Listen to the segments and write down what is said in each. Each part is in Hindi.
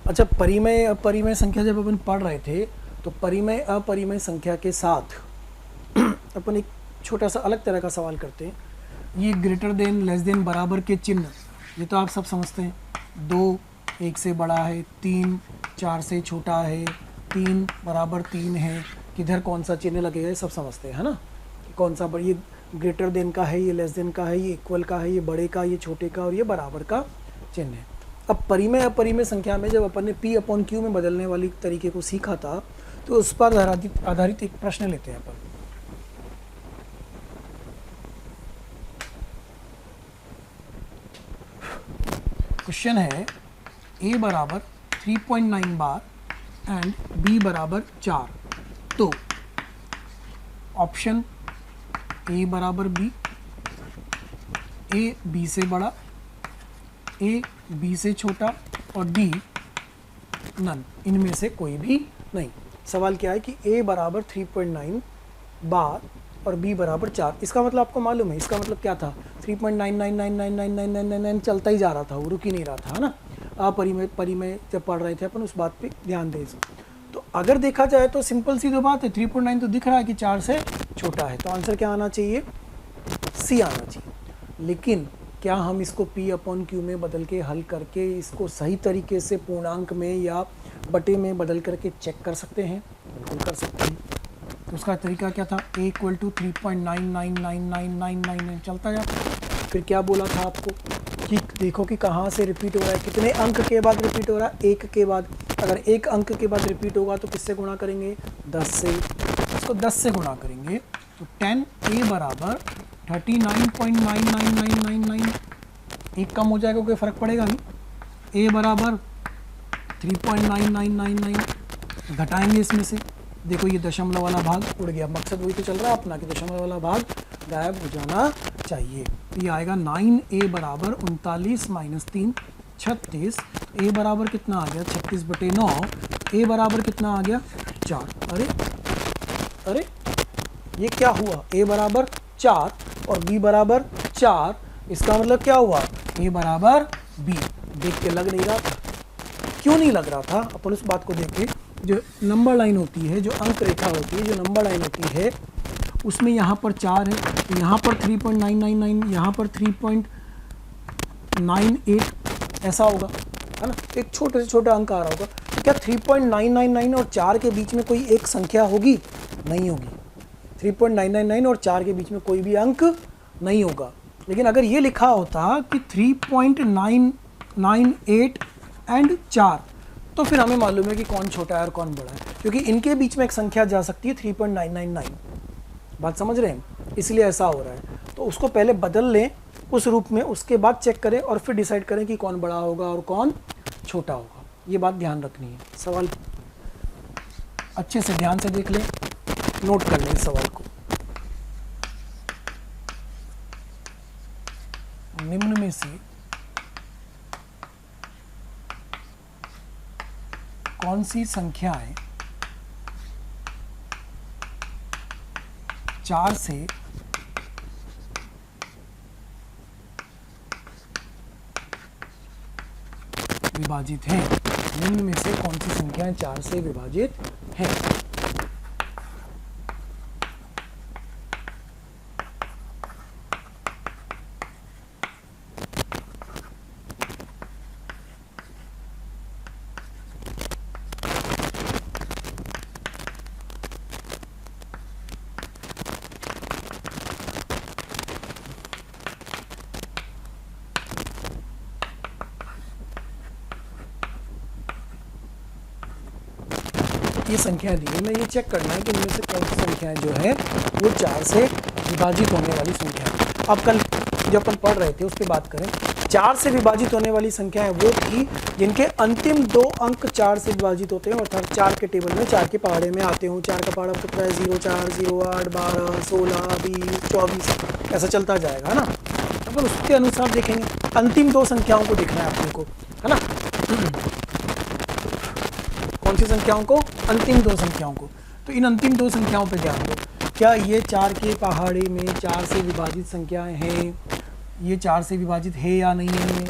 अच्छा, परिमेय अपरिमेय संख्या जब अपन पढ़ रहे थे तो परिमेय अपरिमेय संख्या के साथ अपन एक छोटा सा अलग तरह का सवाल करते हैं। ये ग्रेटर देन, लेस देन, बराबर के चिन्ह, ये तो आप सब समझते हैं। 2 1 से बड़ा है, 3 4 से छोटा है, 3 बराबर 3 है, किधर कौन सा चिन्ह लगेगा ये सब समझते हैं, है ना। कौन सा ये ग्रेटर देन का है, ये लेस देन का है, ये इक्वल का है, ये बड़े का, ये छोटे का और ये बराबर का चिन्ह है। अब परिमेय अपरिमेय संख्या में जब अपन ने P/Q में बदलने वाली तरीके को सीखा था तो उस पर आधारित एक प्रश्न लेते हैं अपन। क्वेश्चन है A बराबर 3.9 बार एंड B बराबर 4। तो ऑप्शन A बराबर B, A B से बड़ा, A B से छोटा और D नन, इनमें से कोई भी नहीं। सवाल क्या है कि A बराबर 3.9 बार और B बराबर 4। इसका मतलब आपको मालूम है, इसका मतलब क्या था, 3.999999999 चलता ही जा रहा था, वो रुक ही नहीं रहा था, है ना। परिमेय जब पढ़ रहे थे अपन उस बात पे ध्यान दें। तो अगर देखा जाए तो सिंपल सी तो बात है, 3.9 तो दिख रहा है कि 4 से छोटा है, तो आंसर क्या आना चाहिए, C आना चाहिए। लेकिन क्या हम इसको P/Q में बदल के हल करके इसको सही तरीके से पूर्णांक में या बटे में बदल करके चेक कर सकते हैं? बिल्कुल कर सकते हैं। तो उसका तरीका क्या था, A = 3.999999 चलता जाता। फिर क्या बोला था आपको कि देखो कि कहाँ से रिपीट हो रहा है, कितने अंक के बाद रिपीट हो रहा है, 1 के बाद। अगर 1 अंक के बाद रिपीट होगा तो किससे गुणा करेंगे, 10 से। इसको 10 से गुणा करेंगे तो 10A बराबर 39.99999, एक कम हो जाएगा, कोई फ़र्क पड़ेगा नहीं। A बराबर 3.9999, घटाएंगे इसमें से, देखो ये दशमलव वाला भाग उड़ गया। मकसद वही तो चल रहा है अपना कि दशमलव वाला भाग गायब हो जाना चाहिए। तो ये आएगा 9A बराबर 39 - 3 36। A बराबर कितना आ गया, 36/9। A बराबर कितना आ गया, 4। अरे ये क्या हुआ, A बराबर 4 और B बराबर 4, इसका मतलब क्या हुआ, A बराबर B। देख के लग नहीं रहा था, क्यों नहीं लग रहा था, अपन उस बात को देख के, जो नंबर लाइन होती है, जो अंक रेखा होती है, जो नंबर लाइन होती है, उसमें यहाँ पर 4 है, तो यहाँ पर 3.999, यहाँ पर 3.98 ऐसा होगा, है ना। एक छोटे से छोटा अंक आ रहा होगा। तो क्या 3.999 और 4 के बीच में कोई एक संख्या होगी, नहीं होगी। 3.999 और 4 के बीच में कोई भी अंक नहीं होगा। लेकिन अगर ये लिखा होता कि 3.998 एंड 4, तो फिर हमें मालूम है कि कौन छोटा है और कौन बड़ा है, क्योंकि इनके बीच में एक संख्या जा सकती है 3.999। बात समझ रहे हैं, इसलिए ऐसा हो रहा है। तो उसको पहले बदल लें उस रूप में, उसके बाद चेक करें और फिर डिसाइड करें कि कौन बड़ा होगा और कौन छोटा होगा। ये बात ध्यान रखनी है। सवाल अच्छे से ध्यान से देख लें, नोट कर लें इस सवाल को। निम्न में से कौन सी संख्याएं 4 से विभाजित हैं? निम्न में से कौन सी संख्याएं 4 से विभाजित हैं? ये संख्या दी है, मैं ये चेक करना है कि इनमें से कौन सी संख्याएं जो है वो 4 से विभाजित होने वाली संख्या है। अब कल जो अपन पढ़ रहे थे उस पर बात करें, 4 से विभाजित होने वाली संख्याएं वो थी जिनके अंतिम 2 अंक 4 से विभाजित होते हैं, अर्थात 4 के टेबल में 4 के पहाड़े में आते हों। 4 का पहाड़ा कितना है, 0 4 0 8 12 16 20 24, ऐसा चलता जाएगा, है ना। अपन उसके अनुसार देखेंगे, अंतिम 2 संख्याओं को देखना है अपने को, है ना। कौन सी संख्याओं को, अंतिम 2 संख्याओं को। तो इन अंतिम 2 संख्याओं पे ध्यान दो। क्या ये 4 के पहाड़े में 4 से विभाजित संख्याएं हैं? ये 4 से विभाजित है या नहीं है?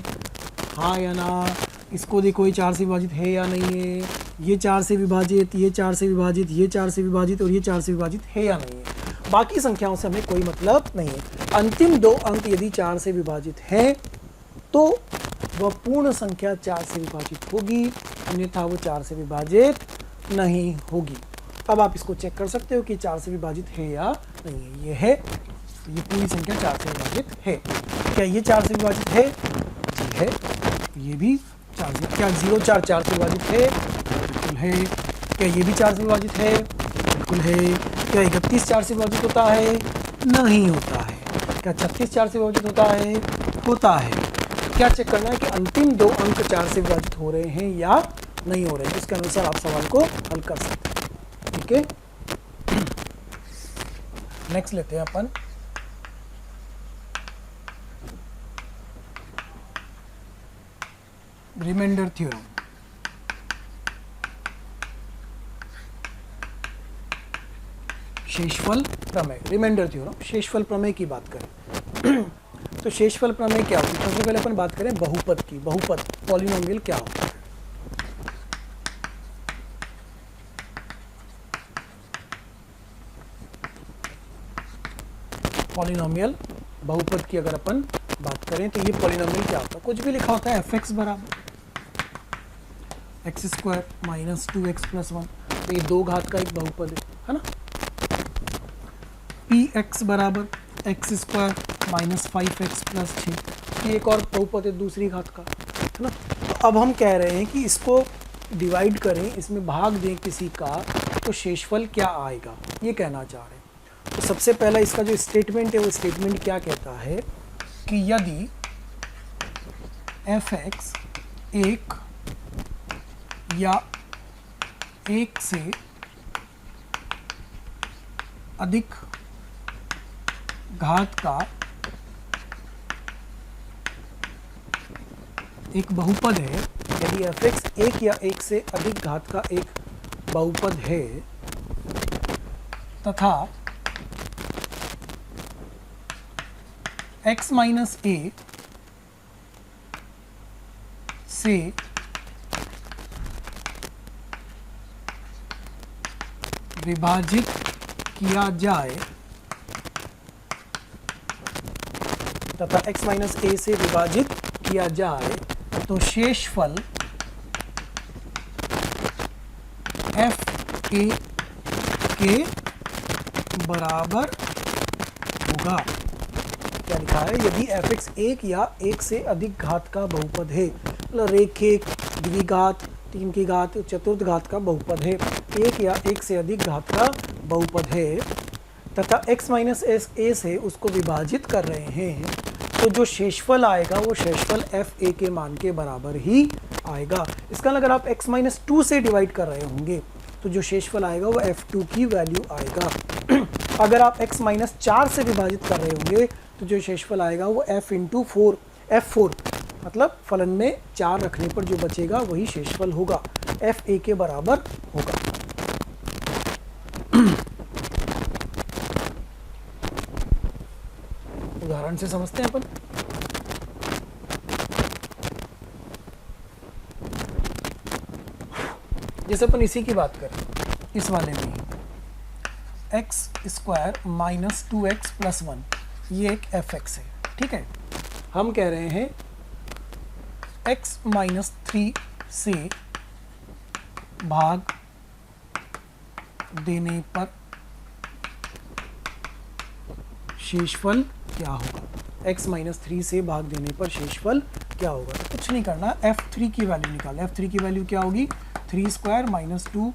हाँ या ना? इसको देखो, ये 4 से विभाजित है या नहीं है? ये 4 से विभाजित, ये 4 से विभाजित, ये 4 से विभाजित और ये 4 से विभाजित है या नहीं है? बाकी संख्याओं से हमें कोई मतलब नहीं है। अंतिम 2 अंक यदि 4 से विभाजित हैं तो वह पूर्ण संख्या 4 से विभाजित होगी, अन्यथा वो 4 से विभाजित नहीं होगी। अब आप इसको चेक कर सकते हो कि 4 से विभाजित है या नहीं है। ये है, ये पूरी संख्या 4 से विभाजित है। क्या ये 4 से विभाजित है? जी है। ये भी 4 से, क्या 0 4 4 से विभाजित है? बिल्कुल है। क्या ये भी 4 से विभाजित है? बिल्कुल है। क्या 31 4 से विभाजित होता है? नहीं होता है। क्या 36 4 से विभाजित होता है? होता है। क्या चेक करना है कि अंतिम 2 अंक 4 से विभाजित हो रहे हैं या नहीं हो रहे हैं। इसके अनुसार आप सवाल को हल कर सकते हैं। ठीक है, नेक्स्ट लेते हैं अपन रिमाइंडर थ्योरम। शेषफल प्रमेय, रिमाइंडर थ्योरम, शेषफल प्रमेय की बात करें तो शेषफल प्रमेय क्या होती है? सबसे पहले अपन बात करें बहुपद की। बहुपद पॉलिनोमियल क्या होता है? पॉलिनोमियल बहुपद की अगर अपन बात करें तो ये पॉलिनोमियल क्या होता है? कुछ भी लिखा होता है fx बराबर x² माइनस 2x प्लस 1, तो ये 2 घात का एक बहुपद है ना। px बराबर x² माइनस 5x प्लस 6, ये एक और बहुपद है दूसरी घात का, है ना। तो अब हम कह रहे हैं कि इसको डिवाइड करें, इसमें भाग दें किसी का, तो शेषफल क्या आएगा, ये कहना चाह रहे हैं। तो सबसे पहला इसका जो स्टेटमेंट है वो स्टेटमेंट क्या कहता है कि यदि fx 1 या 1 से अधिक घात का एक बहुपद है, यदि fx 1 या 1 से अधिक घात का एक बहुपद है तथा x माइनस a से विभाजित किया जाए तथा x माइनस a से विभाजित किया जाए तो शेषफल f a के बराबर होगा। क्या लिखा है? यदि fx 1 या 1 से अधिक घात का बहुपद है, मतलब रेखिक, द्विघात, 3 की घात, चतुर्थ घात का बहुपद है, 1 या 1 से अधिक घात का बहुपद है तथा x माइनस a से उसको विभाजित कर रहे हैं, तो जो शेषफल आएगा वो शेषफल f a के मान के बराबर ही आएगा। इसका अगर आप x माइनस 2 से डिवाइड कर रहे होंगे तो जो शेषफल आएगा वो f2 की वैल्यू आएगा। अगर आप x माइनस 4 से विभाजित कर रहे होंगे तो जो शेषफल आएगा वो f इंटू 4, f4, मतलब फलन में 4 रखने पर जो बचेगा वही शेषफल होगा, f a के बराबर होगा। उदाहरण से समझते हैं अपन। जैसे अपन इसी की बात करें, इस वाले में x² माइनस 2x प्लस 1, ये एक fx है, ठीक है। हम कह रहे हैं x माइनस 3 से भाग देने पर शेषफल क्या होगा। x माइनस 3 से भाग देने पर शेषफल क्या होगा? तो कुछ नहीं करना, f3 की वैल्यू निकाल। f3 की वैल्यू क्या होगी? 3² माइनस 2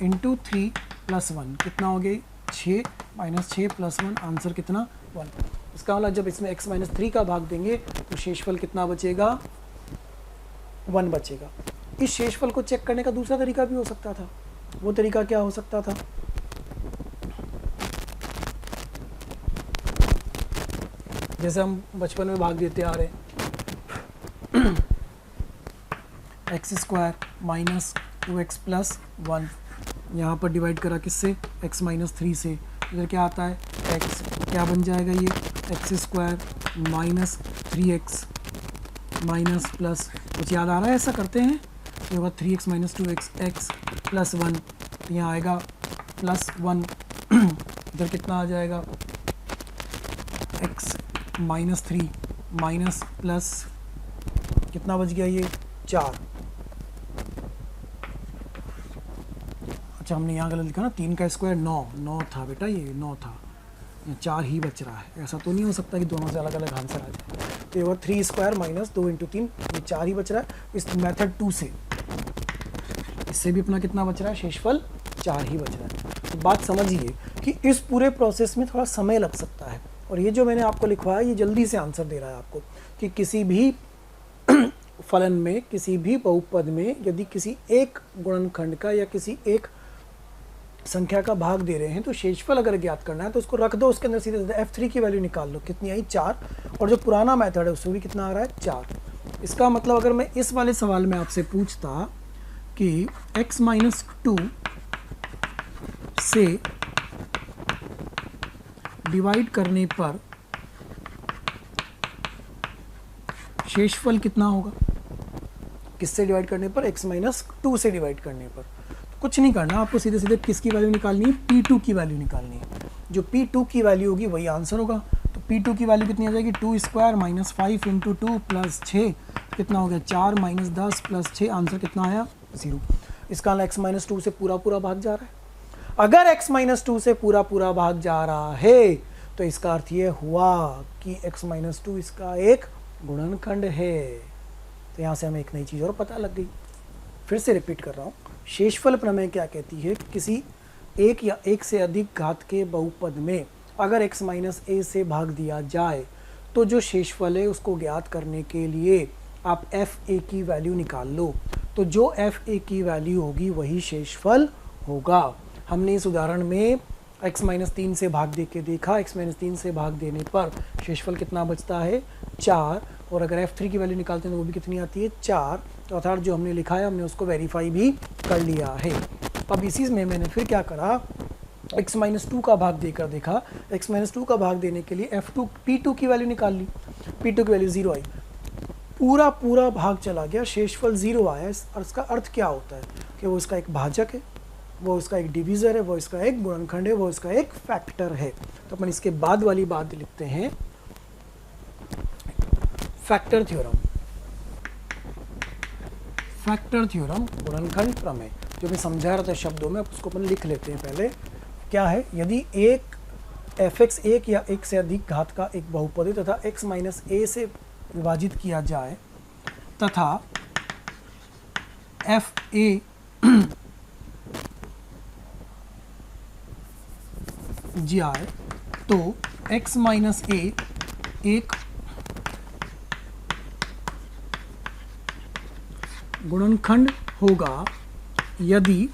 इंटू 3 प्लस 1, कितना हो गई? 6 माइनस 6 प्लस 1, आंसर कितना? 1। इसका मतलब जब इसमें x माइनस 3 का भाग देंगे तो शेषफल कितना बचेगा? 1 बचेगा। इस शेषफल को चेक करने का दूसरा तरीका भी हो सकता था। वो तरीका क्या हो सकता था? जैसे हम बचपन में भाग देते आ रहे हैं, x² माइनस 2x प्लस 1, यहाँ पर डिवाइड करा किससे? x माइनस 3 से, इधर क्या आता है x, क्या बन जाएगा ये x square minus 3x minus plus, कुछ याद आ रहा है ऐसा करते हैं, ये होगा 3x minus 2x x plus 1, तो यहाँ आएगा प्लस 1 इधर कितना आ जाएगा x माइनस 3 माइनस प्लस कितना बच गया ये 4, अच्छा हमने यहाँ गलत लिखा ना, 3 का स्क्वायर 9 था बेटा, ये 9 था, यहाँ 4 ही बच रहा है, ऐसा तो नहीं हो सकता कि दोनों से अलग अलग आंसर आ जाए, तो ये वो 3 स्क्वायर माइनस 2 इंटू 3, ये 4 ही बच रहा है। इस मेथड 2 से, इससे भी अपना कितना बच रहा है शेषफल 4 ही बच रहा है। तो बात समझिए कि इस पूरे प्रोसेस में थोड़ा समय लग सकता है, और ये जो मैंने आपको लिखवाया ये जल्दी से आंसर दे रहा है आपको कि किसी भी फलन में, किसी भी बहुपद में यदि किसी एक गुणनखंड का या किसी एक संख्या का भाग दे रहे हैं तो शेषफल अगर ज्ञात करना है तो उसको रख दो, उसके अंदर सीधे सीधे f3 की वैल्यू निकाल लो, कितनी आई 4, और जो पुराना मेथड है उसमें भी कितना आ रहा है 4। इसका मतलब अगर मैं इस वाले सवाल में आपसे पूछता कि x माइनस 2 से डिवाइड करने पर शेषफल कितना होगा, किससे डिवाइड करने पर, x माइनस 2 से डिवाइड करने पर, कुछ नहीं करना आपको, सीधे सीधे किसकी वैल्यू निकालनी है, P2 की वैल्यू निकालनी है, जो P2 की वैल्यू होगी वही आंसर होगा। तो P2 की वैल्यू कितनी आ जाएगी 2 स्क्वायर माइनस 5 इंटू 2 प्लस 6 कितना हो गया 4 माइनस 10 प्लस 6, आंसर कितना आया 0। इसका x माइनस 2 से पूरा पूरा भाग जा रहा है, अगर x माइनस 2 से पूरा पूरा भाग जा रहा है तो इसका अर्थ ये हुआ कि x माइनस 2 इसका एक गुणनखंड है। तो यहाँ से हमें एक नई चीज़ और पता लग गई। फिर से रिपीट कर रहा हूँ, शेषफल प्रमेय क्या कहती है, किसी एक या एक से अधिक घात के बहुपद में अगर x माइनस a से भाग दिया जाए तो जो शेषफल है उसको ज्ञात करने के लिए आप fa की वैल्यू निकाल लो, तो जो fa की वैल्यू होगी वही शेषफल होगा। हमने इस उदाहरण में x माइनस 3 से भाग दे के देखा, x माइनस 3 से भाग देने पर शेषफल कितना बचता है 4, और अगर f3 की वैल्यू निकालते हैं तो वो भी कितनी आती है 4, तो अर्थात जो हमने लिखा है हमने उसको वेरीफाई भी कर लिया है। अब इसी में मैंने फिर क्या करा, x माइनस 2 का भाग देकर देखा, x माइनस 2 का भाग देने के लिए P2 की वैल्यू निकाल ली, P2 की वैल्यू 0 आई, पूरा पूरा भाग चला गया, शेषफल 0 आया। और इसका अर्थ क्या होता है कि वो इसका एक भाजक है, वो इसका एक डिवीज़र है, वो इसका एक गुणनखंड है, वो इसका एक फैक्टर है। तो अपन इसके बाद वाली बात लिखते हैं फैक्टर थ्योरम। फैक्टर थ्योरम गुणनखंड प्रमेय जो मैं समझा रहा था शब्दों में, उसको अपन लिख लेते हैं पहले। क्या है, यदि एक fx एक या एक से अधिक घात का एक बहुपद है तथा x माइनस a से विभाजित किया जाए तथा fa जाए तो x माइनस a एक गुणनखंड होगा यदि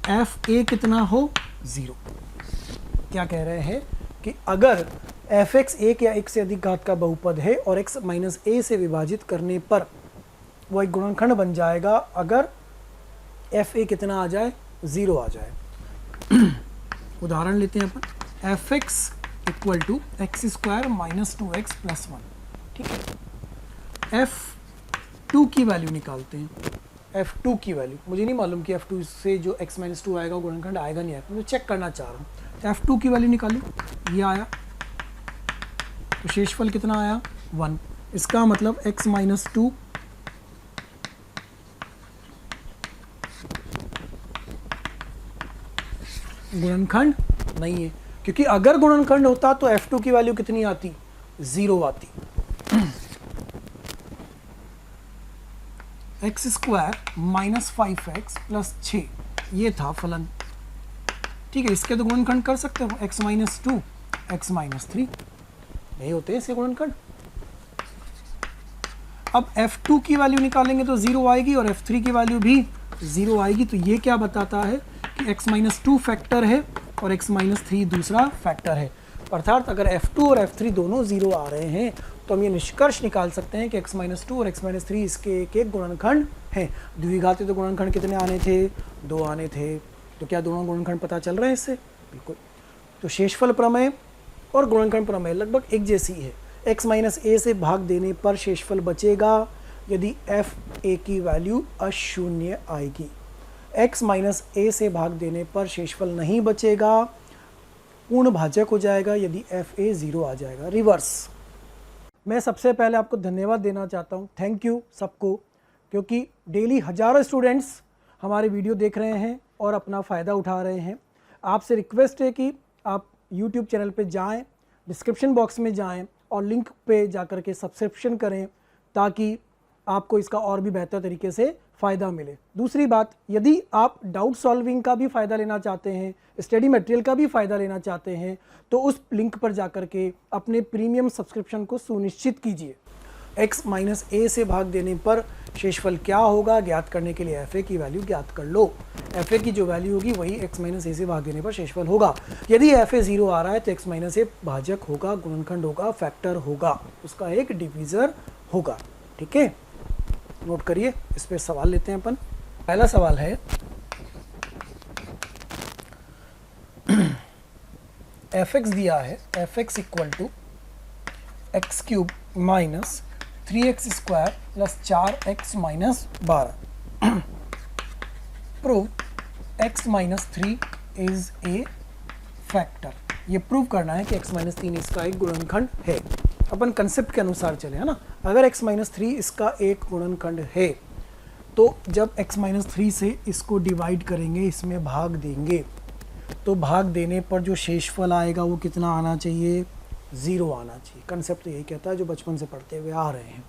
fa कितना हो 0। क्या कह रहे हैं कि अगर fx एक या एक से अधिक घात का बहुपद है और x माइनस a से विभाजित करने पर वो एक गुणनखंड बन जाएगा अगर fa कितना आ जाए 0 आ जाए। उदाहरण लेते हैं अपन, fx equal to x square minus 2x plus 1, ठीक है। f2 की वैल्यू निकालते हैं, f2 की वैल्यू मुझे नहीं मालूम कि f2 से जो x माइनस 2 आएगा गुणनखंड आएगा नहीं आएगा, मैं चेक करना चाह रहा हूँ। तो f2 की वैल्यू निकाली, ये आया, तो शेषफल कितना आया 1। इसका मतलब x माइनस 2 गुणनखंड नहीं है, क्योंकि अगर गुणनखंड होता तो f2 की वैल्यू कितनी आती 0 आती। X square minus 5x plus 6 ये था फलन, ठीक है। इसके तो गुणनखंड कर सकते हो, x माइनस 2 x माइनस 3 नहीं होते इसके गुणनखंड। अब f2 की वैल्यू निकालेंगे तो 0 आएगी और f3 की वैल्यू भी 0 आएगी। तो ये क्या बताता है कि x माइनस 2 फैक्टर है और x माइनस 3 दूसरा फैक्टर है। अर्थात अगर f2 और f3 दोनों 0 आ रहे हैं तो हम ये निष्कर्ष निकाल सकते हैं कि x माइनस 2 और x माइनस 3 इसके एक एक गुणनखंड हैं। द्विघाती तो गुणनखंड कितने आने थे 2 आने थे, तो क्या दोनों गुणनखंड पता चल रहे हैं इससे? बिल्कुल। तो शेषफल प्रमेय और गुणनखंड प्रमेय लगभग एक जैसी है। x माइनस ए से भाग देने पर शेषफल बचेगा यदि एफ ए की वैल्यू अशून्य आएगी। x माइनस ए से भाग देने पर शेषफल नहीं बचेगा, पूर्ण भाजक हो जाएगा यदि एफ ए 0 आ जाएगा। रिवर्स। मैं सबसे पहले आपको धन्यवाद देना चाहता हूँ, थैंक यू सबको, क्योंकि डेली हज़ारों स्टूडेंट्स हमारे वीडियो देख रहे हैं और अपना फ़ायदा उठा रहे हैं। आपसे रिक्वेस्ट है कि आप YouTube चैनल पे जाएं, डिस्क्रिप्शन बॉक्स में जाएं और लिंक पे जाकर के सब्सक्रिप्शन करें ताकि आपको इसका और भी बेहतर तरीके से फ़ायदा मिले। दूसरी बात, यदि आप डाउट सॉल्विंग का भी फ़ायदा लेना चाहते हैं, स्टडी मटेरियल का भी फ़ायदा लेना चाहते हैं, तो उस लिंक पर जाकर के अपने प्रीमियम सब्सक्रिप्शन को सुनिश्चित कीजिए। x माइनस ए से भाग देने पर शेषफल क्या होगा ज्ञात करने के लिए एफ ए की वैल्यू ज्ञात कर लो। एफ ए की जो वैल्यू होगी वही x माइनस ए से भाग देने पर शेषफल होगा। यदि एफ ए 0 आ रहा है तो x माइनस ए भाजक होगा, गुणनखंड होगा, फैक्टर होगा, उसका एक डिवीज़र होगा। ठीक है, नोट करिए। इस पर सवाल लेते हैं अपन। पहला सवाल है एफ एक्स दिया है, f x equal to x cube minus 3x square plus 4x minus 12। Prove x minus 3 is a factor. ये प्रूव करना है कि x माइनस 3 इसका एक गुणनखंड है। अपन कंसेप्ट के अनुसार चले, है ना। अगर x माइनस 3 इसका एक गुणनखंड है तो जब x माइनस 3 से इसको डिवाइड करेंगे, इसमें भाग देंगे, तो भाग देने पर जो शेषफल आएगा वो कितना आना चाहिए? 0 आना चाहिए। कंसेप्ट तो यही कहता है जो बचपन से पढ़ते हुए आ रहे हैं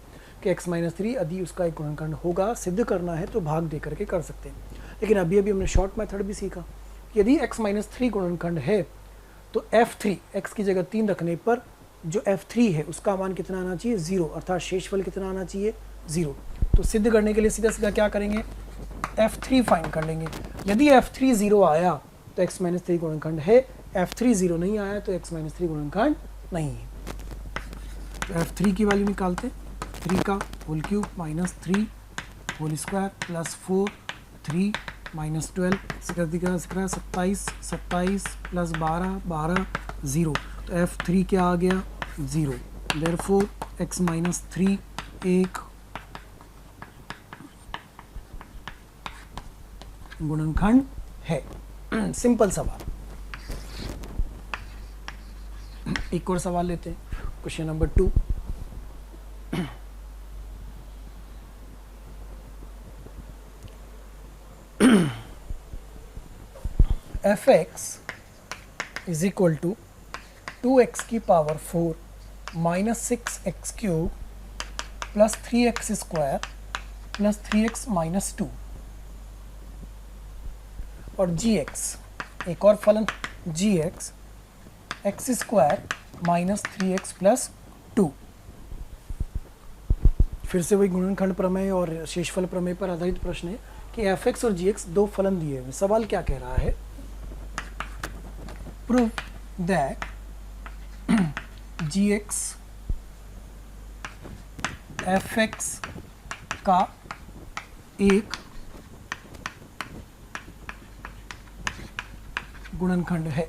कि x माइनस 3 यदि उसका एक गुणनखंड होगा, सिद्ध करना है तो भाग दे करके कर सकते हैं। लेकिन अभी हमने शॉर्ट मेथड भी सीखा। यदि x माइनस 3 गुणनखंड है तो f3 x की जगह 3 रखने पर जो f3 है उसका मान कितना आना चाहिए? 0, अर्थात शेषफल कितना आना चाहिए? 0। तो सिद्ध करने के लिए सीधा सीधा क्या करेंगे? f3 फाइंड कर लेंगे। यदि f3 0 आया तो x माइनस 3 गुणनखंड है, f3 0 नहीं आया तो x माइनस 3 गुणनखंड नहीं है। तो f3 की वैल्यू निकालते हैं। 3 का whole cube minus 3 whole square plus 4 3 minus 12 27 27 plus 12 12 0। तो f3 क्या आ गया? 0। देयरफॉर x माइनस 3 एक गुणनखंड है। सिंपल सवाल। एक और सवाल लेते हैं, question number 2। F x is equal to 2x की power 4 minus 6x cube plus 3x square plus 3x minus 2 और gx, एक और फलन gx x square minus 3x plus 2। फिर से वही गुणनखंड प्रमेय और शेषफल प्रमेय पर आधारित प्रश्न है कि एफ एक्स और जी एक्स दो फलन दिए हुए। सवाल क्या कह रहा है? Prove that g x f x का एक गुणनखंड है।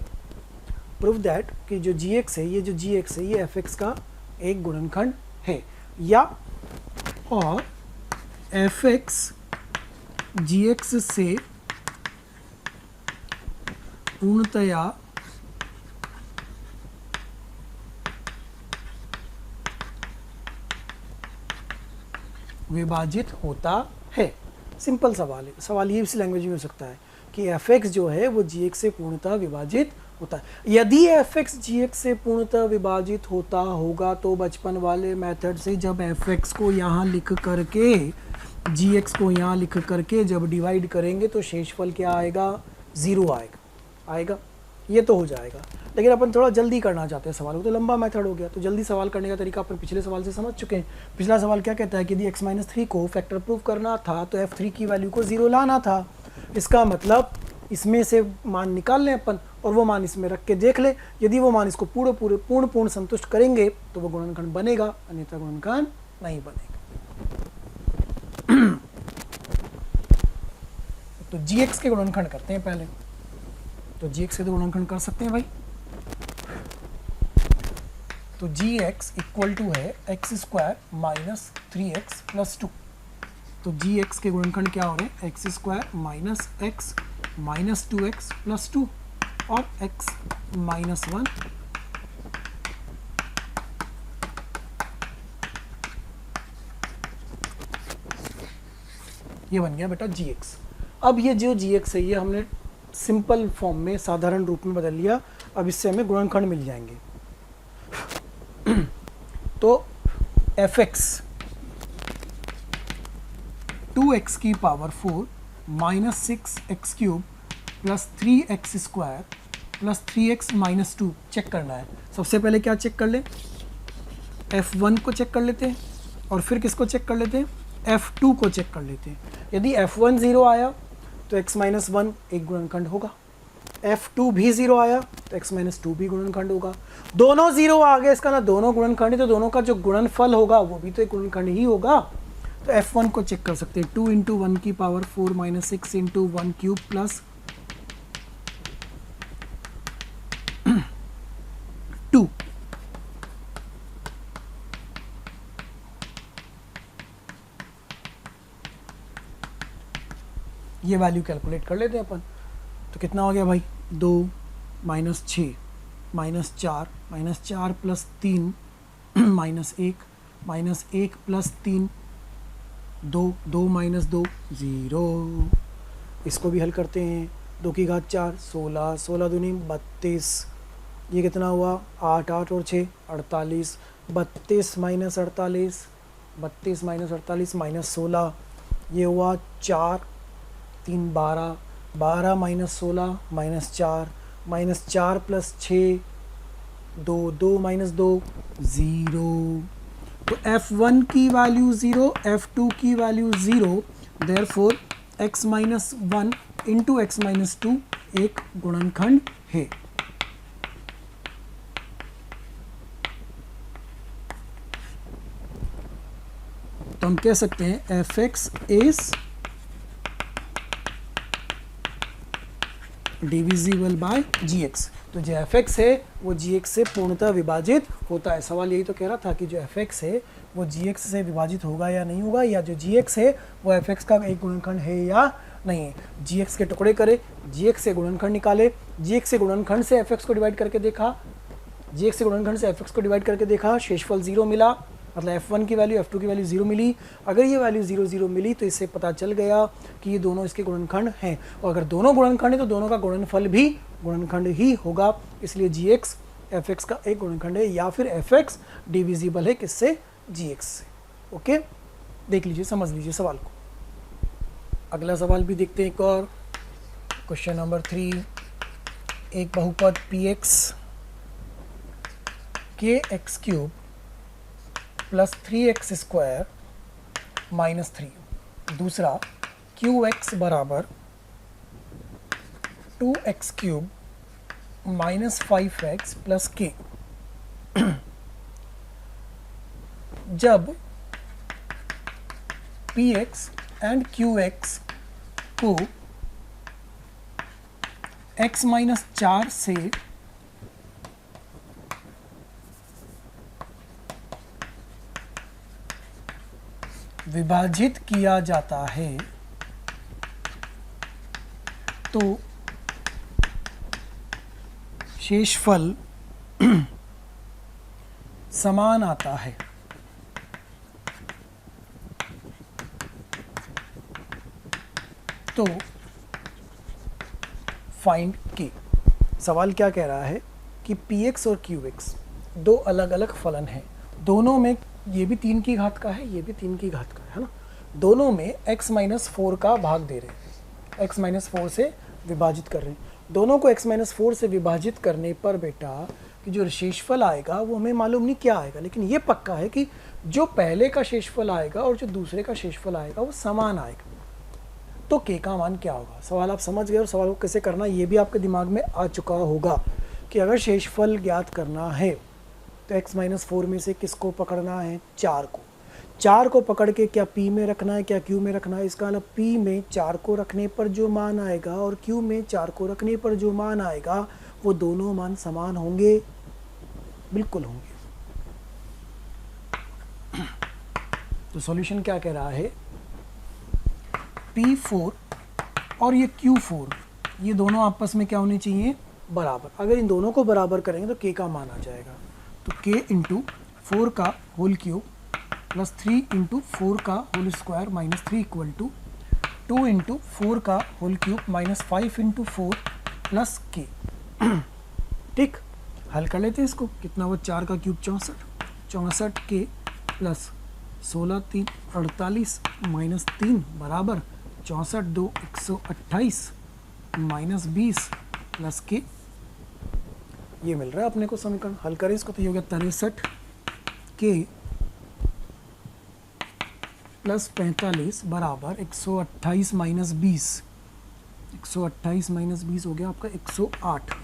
प्रूव दैट कि जो जी एक्स है, ये जो जी एक्स है, ये एफ एक्स का एक गुणनखंड है, या और एफ एक्स जी एक्स से पूर्णतया विभाजित होता है। सिंपल सवाल है। सवाल ये इसी लैंग्वेज में हो सकता है कि एफ एक्स जो है वो जी एक्स से पूर्णतः विभाजित होता है। यदि एफ एक्स जी एक्स से पूर्णतः विभाजित होता होगा तो बचपन वाले मेथड से जब एफ एक्स को यहाँ लिख करके जी एक्स को यहाँ लिख करके जब डिवाइड करेंगे तो शेषफल क्या आएगा? 0 आएगा। ये तो हो जाएगा। लेकिन अपन थोड़ा जल्दी करना चाहते हैं सवाल को, तो लंबा मेथड हो गया। तो जल्दी सवाल करने का तरीका अपन पिछले सवाल से समझ चुके हैं। पिछला सवाल क्या कहता है कि यदि x माइनस 3 को फैक्टर प्रूव करना था तो f3 की वैल्यू को 0 लाना था। इसका मतलब इसमें से मान निकाल लें अपन और वो मान इसमें रख के देख ले। यदि वो मान इसको पूर्ण संतुष्ट करेंगे तो वो गुणनखंड बनेगा, अन्यथा गुणनखंड नहीं बनेगा। तो gx के गुणनखंड करते हैं पहले। तो gx के तो गुणनखंड कर सकते हैं भाई। तो जी एक्स इक्वल टू है x square minus 3x plus 2। तो जी एक्स के गुणनखंड क्या हो रहे हैं, x square minus x minus 2x plus 2 और x माइनस 1। ये बन गया बेटा जी एक्स। अब ये जो जी एक्स है ये हमने सिंपल फॉर्म में साधारण रूप में बदल लिया। अब इससे हमें गुणनखंड मिल जाएंगे। तो एफ एक्स 2x की power 4 minus 6x cube plus 3x square plus 3x minus 2 check करना है। सबसे पहले क्या चेक कर लें, f1 को चेक कर लेते हैं और फिर किसको चेक कर लेते हैं, f2 को चेक कर लेते हैं। यदि f1 0 आया तो x माइनस 1 एक गुणनखंड होगा, f2 भी 0 आया तो x माइनस 2 भी गुणनखंड होगा। दोनों 0 आ गए, इसका ना दोनों गुणनखंड है, तो दोनों का जो गुणनफल होगा वो भी तो एक गुणनखंड ही होगा। तो f1 को चेक कर सकते हैं, 2 इंटू 1 की power 4 minus 6 into 1 cube plus 2। ये वैल्यू कैलकुलेट कर लेते हैं अपन। तो कितना हो गया भाई, 2 minus 6 minus 4 plus 3 minus 1 plus 3 2 minus 2 0। इसको भी हल करते हैं, 2 की घात 4 16 दूनी 32। ये कितना हुआ, 8 और 6 48। 32 माइनस 48 माइनस 16, ये हुआ 4 3 12 माइनस 16 माइनस 4 प्लस 6 2 माइनस 2 0। तो f1 की वैल्यू 0, f2 की value 0, therefore x minus 1 into x minus 2 एक गुणनखंड है। तो हम कह सकते हैं f x is divisible by g x. तो जो एफ एक्स है वो जी एक्स से पूर्णतः विभाजित होता है। सवाल यही तो कह रहा था कि जो एफ एक्स है वो जी एक्स से विभाजित होगा या नहीं होगा, या जो जी एक्स है वो एफ एक्स का एक गुणनखंड है या नहीं है। जी एक्स के टुकड़े करे, जी एक्स से गुणनखंड निकाले, जी एक्स से गुणनखंड से एफ एक्स को डिवाइड करके देखा, जी एक्स से गुणनखंड से एफ एक्स को डिवाइड करके देखा, शेषफल 0 मिला, मतलब f1 की वैल्यू f2 की वैल्यू 0 मिली। अगर ये वैल्यू 0 0 मिली तो इससे पता चल गया कि ये दोनों इसके गुणनखंड हैं, और अगर दोनों गुणनखंड है तो दोनों का गुणनफल भी गुणनखंड ही होगा। इसलिए gx fx का एक गुणनखंड है, या फिर fx डिविजिबल है किससे, gx से। ओके, देख लीजिए, समझ लीजिए सवाल को। अगला सवाल भी देखते हैं एक और, क्वेश्चन नंबर 3। एक बहुपद px के x cube plus 3x square minus 3। दूसरा QX बराबर 2x cube minus 5x plus k। जब Px एंड QX को x माइनस 4 से विभाजित किया जाता है तो शेषफल समान आता है। तो फाइंड के। सवाल क्या कह रहा है कि px और qx दो अलग अलग फलन हैं, दोनों में ये भी 3 की घात का है, ये भी 3 की घात का है ना, दोनों में x माइनस 4 का भाग दे रहे हैं, x माइनस 4 से विभाजित कर रहे हैं। दोनों को x माइनस 4 से विभाजित करने पर बेटा कि जो शेषफल आएगा वो हमें मालूम नहीं क्या आएगा, लेकिन ये पक्का है कि जो पहले का शेषफल आएगा और जो दूसरे का शेषफल आएगा वो समान आएगा। तो k का मान क्या होगा, सवाल आप समझ गए, और सवाल को कैसे करना ये भी आपके दिमाग में आ चुका होगा कि अगर शेषफल ज्ञात करना है तो x माइनस 4 में से किसको पकड़ना है, 4 को पकड़ के क्या p में रखना है क्या q में रखना है। इसका मतलब p में 4 को रखने पर जो मान आएगा और q में 4 को रखने पर जो मान आएगा वो दोनों मान समान होंगे, बिल्कुल होंगे। तो सॉल्यूशन क्या कह रहा है, P4 और ये Q4 ये दोनों आपस में क्या होने चाहिए, बराबर। अगर इन दोनों को बराबर करेंगे तो K का मान आ जाएगा। तो K इंटू 4 का होल क्यूब प्लस 3 इंटू 4 का whole square minus 3 equal to 2 into 4 का whole cube minus 5 into 4 plus K। ठीक, हल कर लेते हैं इसको। कितना हुआ, 4 का क्यूब 64, 64 K प्लस 16 3 48 माइनस 3 बराबर 64 2 128 माइनस 20 प्लस K। ये मिल रहा है अपने को समीकरण। हल करें इसको तो ये हो गया 63 K प्लस 45 बराबर 128 माइनस 20, 128 माइनस 20 हो गया आपका 108।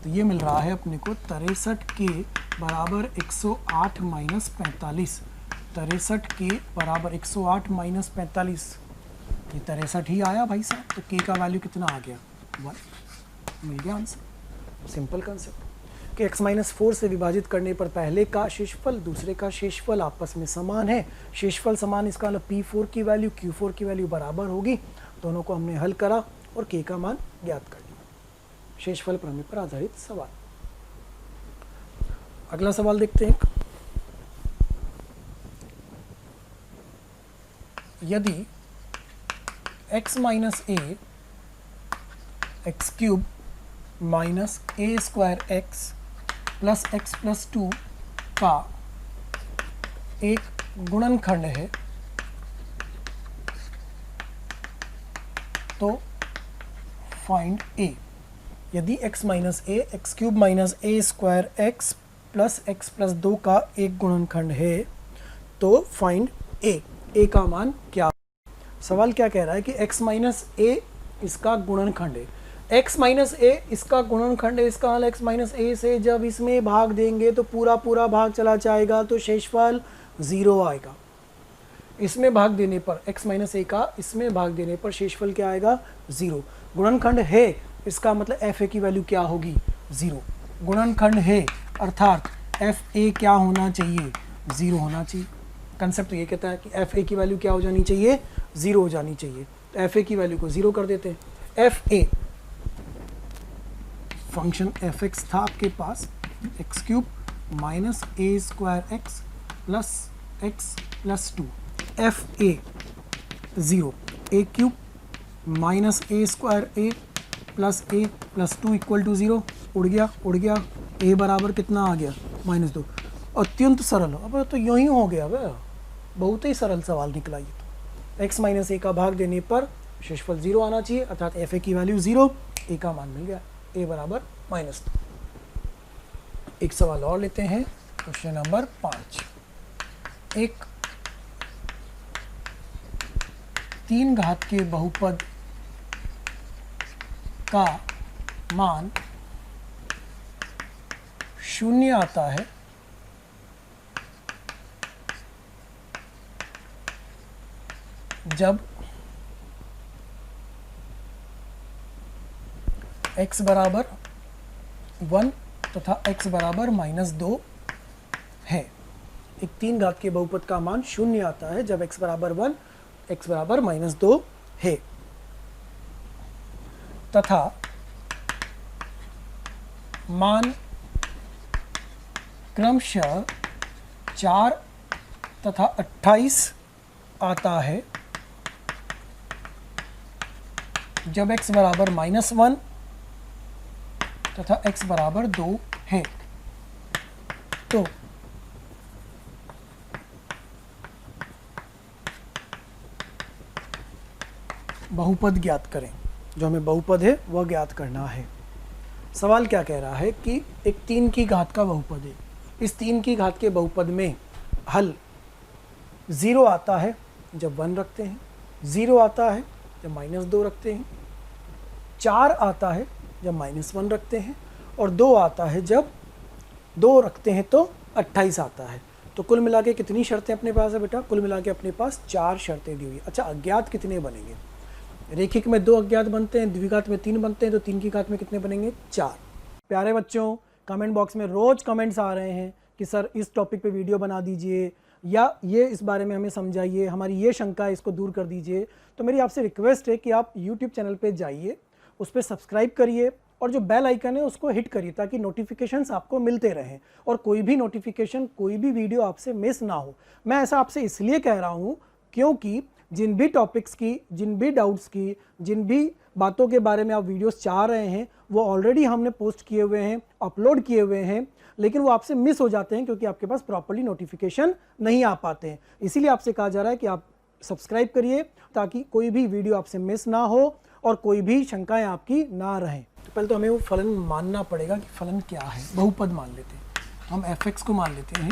तो ये मिल रहा है अपने को 63 K बराबर 108 माइनस 45, 63 K बराबर 108 माइनस 45, ये 63 ही आया भाई साहब। तो K का वैल्यू कितना आ गया, 1, मिल गया आंसर। सिंपल कंसेप्ट कि x माइनस 4 से विभाजित करने पर पहले का शेषफल दूसरे का शेषफल आपस में समान है। शेषफल समान, इसका मतलब P4 की वैल्यू Q4 की वैल्यू बराबर होगी। दोनों को हमने हल करा और K का मान ज्ञात कर लिया। शेषफल प्रमेय पर आधारित सवाल। अगला सवाल देखते हैं। यदि x minus a x cube minus A square X plus x plus 2 का एक गुणनखंड है तो फाइंड a। यदि x minus a x cube minus A square X plus 2 का एक गुणनखंड है तो फाइंड a का मान क्या। सवाल क्या कह रहा है कि x माइनस a इसका गुणनखंड है, x माइनस a इसका गुणनखंड है। इसका हल x माइनस a से जब इसमें भाग देंगे तो पूरा भाग चला जाएगा तो शेषफल 0 आएगा। इसमें भाग देने पर x माइनस a का इसमें भाग देने पर शेषफल क्या आएगा, 0। गुणनखंड है इसका मतलब f a की वैल्यू क्या होगी, 0। गुणनखंड है अर्थात f a क्या होना चाहिए, 0 होना चाहिए। कंसेप्ट तो ये कहता है कि f a की वैल्यू क्या हो जानी चाहिए, 0 हो जानी चाहिए। तो f a की वैल्यू को 0 कर देते हैं। f a function F X था आपके पास, X cube minus A square X plus 2, F A 0, A cube minus A square A plus 2 equal to 0। उड़ गया ए बराबर कितना आ गया, -2। अत्यंत सरल। अब तो यूँ ही हो गया वह, बहुत ही सरल सवाल निकला ये तो। एक्स माइनस ए का भाग देने पर शेषफल 0 आना चाहिए अर्थात एफ ए की वैल्यू 0, ए का मान मिल गया, ए बराबर -2। एक सवाल और लेते हैं, क्वेश्चन नंबर 5। एक 3 घात के बहुपद का मान 0 आता है जब x बराबर 1 तथा x बराबर -2 है। एक 3 घात के बहुपद का मान 0 आता है जब x बराबर 1, x बराबर -2 है तथा मान क्रमशः 4 तथा 28 आता है जब x बराबर -1 तथा x बराबर 2 है। तो बहुपद ज्ञात करें। जो हमें बहुपद है वह ज्ञात करना है। सवाल क्या कह रहा है कि एक 3 की घात का बहुपद है। इस 3 की घात के बहुपद में हल 0 आता है जब 1 रखते हैं, 0 आता है जब -2 रखते हैं, 4 आता है जब -1 रखते हैं और 2 आता है जब 2 रखते हैं तो 28 आता है। तो कुल मिला के कितनी शर्तें अपने पास है बेटा? कुल मिला के अपने पास 4 शर्तें दी हुई है। अच्छा, अज्ञात कितने बनेंगे? रेखिक में 2 अज्ञात बनते हैं, द्विघात में 3 बनते हैं, तो 3 की घात में कितने बनेंगे? 4। प्यारे बच्चों, कमेंट बॉक्स में रोज़ कमेंट्स आ रहे हैं कि सर इस टॉपिक पे वीडियो बना दीजिए या ये इस बारे में हमें समझाइए, हमारी ये शंका है इसको दूर कर दीजिए। तो मेरी आपसे रिक्वेस्ट है कि आप यूट्यूब चैनल पे जाइए, उस पर सब्सक्राइब करिए और जो बेल आइकन है उसको हिट करिए ताकि नोटिफिकेशंस आपको मिलते रहें और कोई भी नोटिफिकेशन, कोई भी वीडियो आपसे मिस ना हो। मैं ऐसा आपसे इसलिए कह रहा हूँ क्योंकि जिन भी टॉपिक्स की, जिन भी डाउट्स की, जिन भी बातों के बारे में आप वीडियोस चाह रहे हैं वो ऑलरेडी हमने पोस्ट किए हुए हैं, अपलोड किए हुए हैं, लेकिन वो आपसे मिस हो जाते हैं क्योंकि आपके पास प्रॉपर्ली नोटिफिकेशन नहीं आ पाते हैं। इसीलिए आपसे कहा जा रहा है कि आप सब्सक्राइब करिए ताकि कोई भी वीडियो आपसे मिस ना हो और कोई भी शंकाएं आपकी ना रहें। तो पहले तो हमें वो फलन मानना पड़ेगा कि फलन क्या है। बहुपद मान लेते हैं हम, fx को मान लेते हैं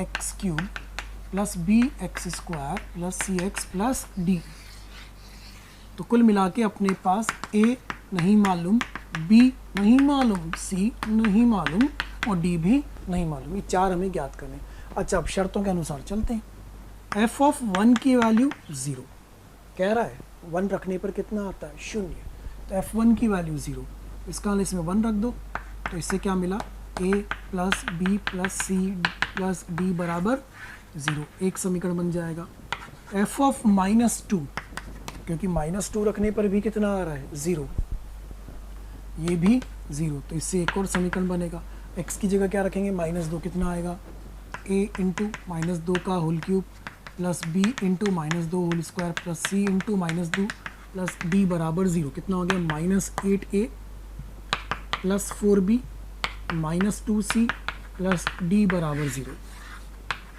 ax³ plus bx² plus cx plus d। तो कुल मिला के अपने पास a नहीं मालूम, b नहीं मालूम, c नहीं मालूम और d भी नहीं मालूम। ये चार हमें ज्ञात करने हैं। अच्छा, अब शर्तों के अनुसार चलते हैं। f ऑफ 1 की वैल्यू 0 कह रहा है, 1 रखने पर कितना आता है? 0। तो f1 की वैल्यू 0, इसका इसमें 1 रख दो तो इससे क्या मिला? a plus b plus c plus d बराबर 0। एक समीकरण बन जाएगा। f ऑफ -2, क्योंकि -2 रखने पर भी कितना आ रहा है? 0। ये भी 0, तो इससे एक और समीकरण बनेगा। x की जगह क्या रखेंगे? -2, कितना आएगा? a इंटू -2 का whole cube plus b into -2 whole square plus c into -2 plus d बराबर 0। कितना हो गया? -8a plus 4b -2c plus d बराबर 0।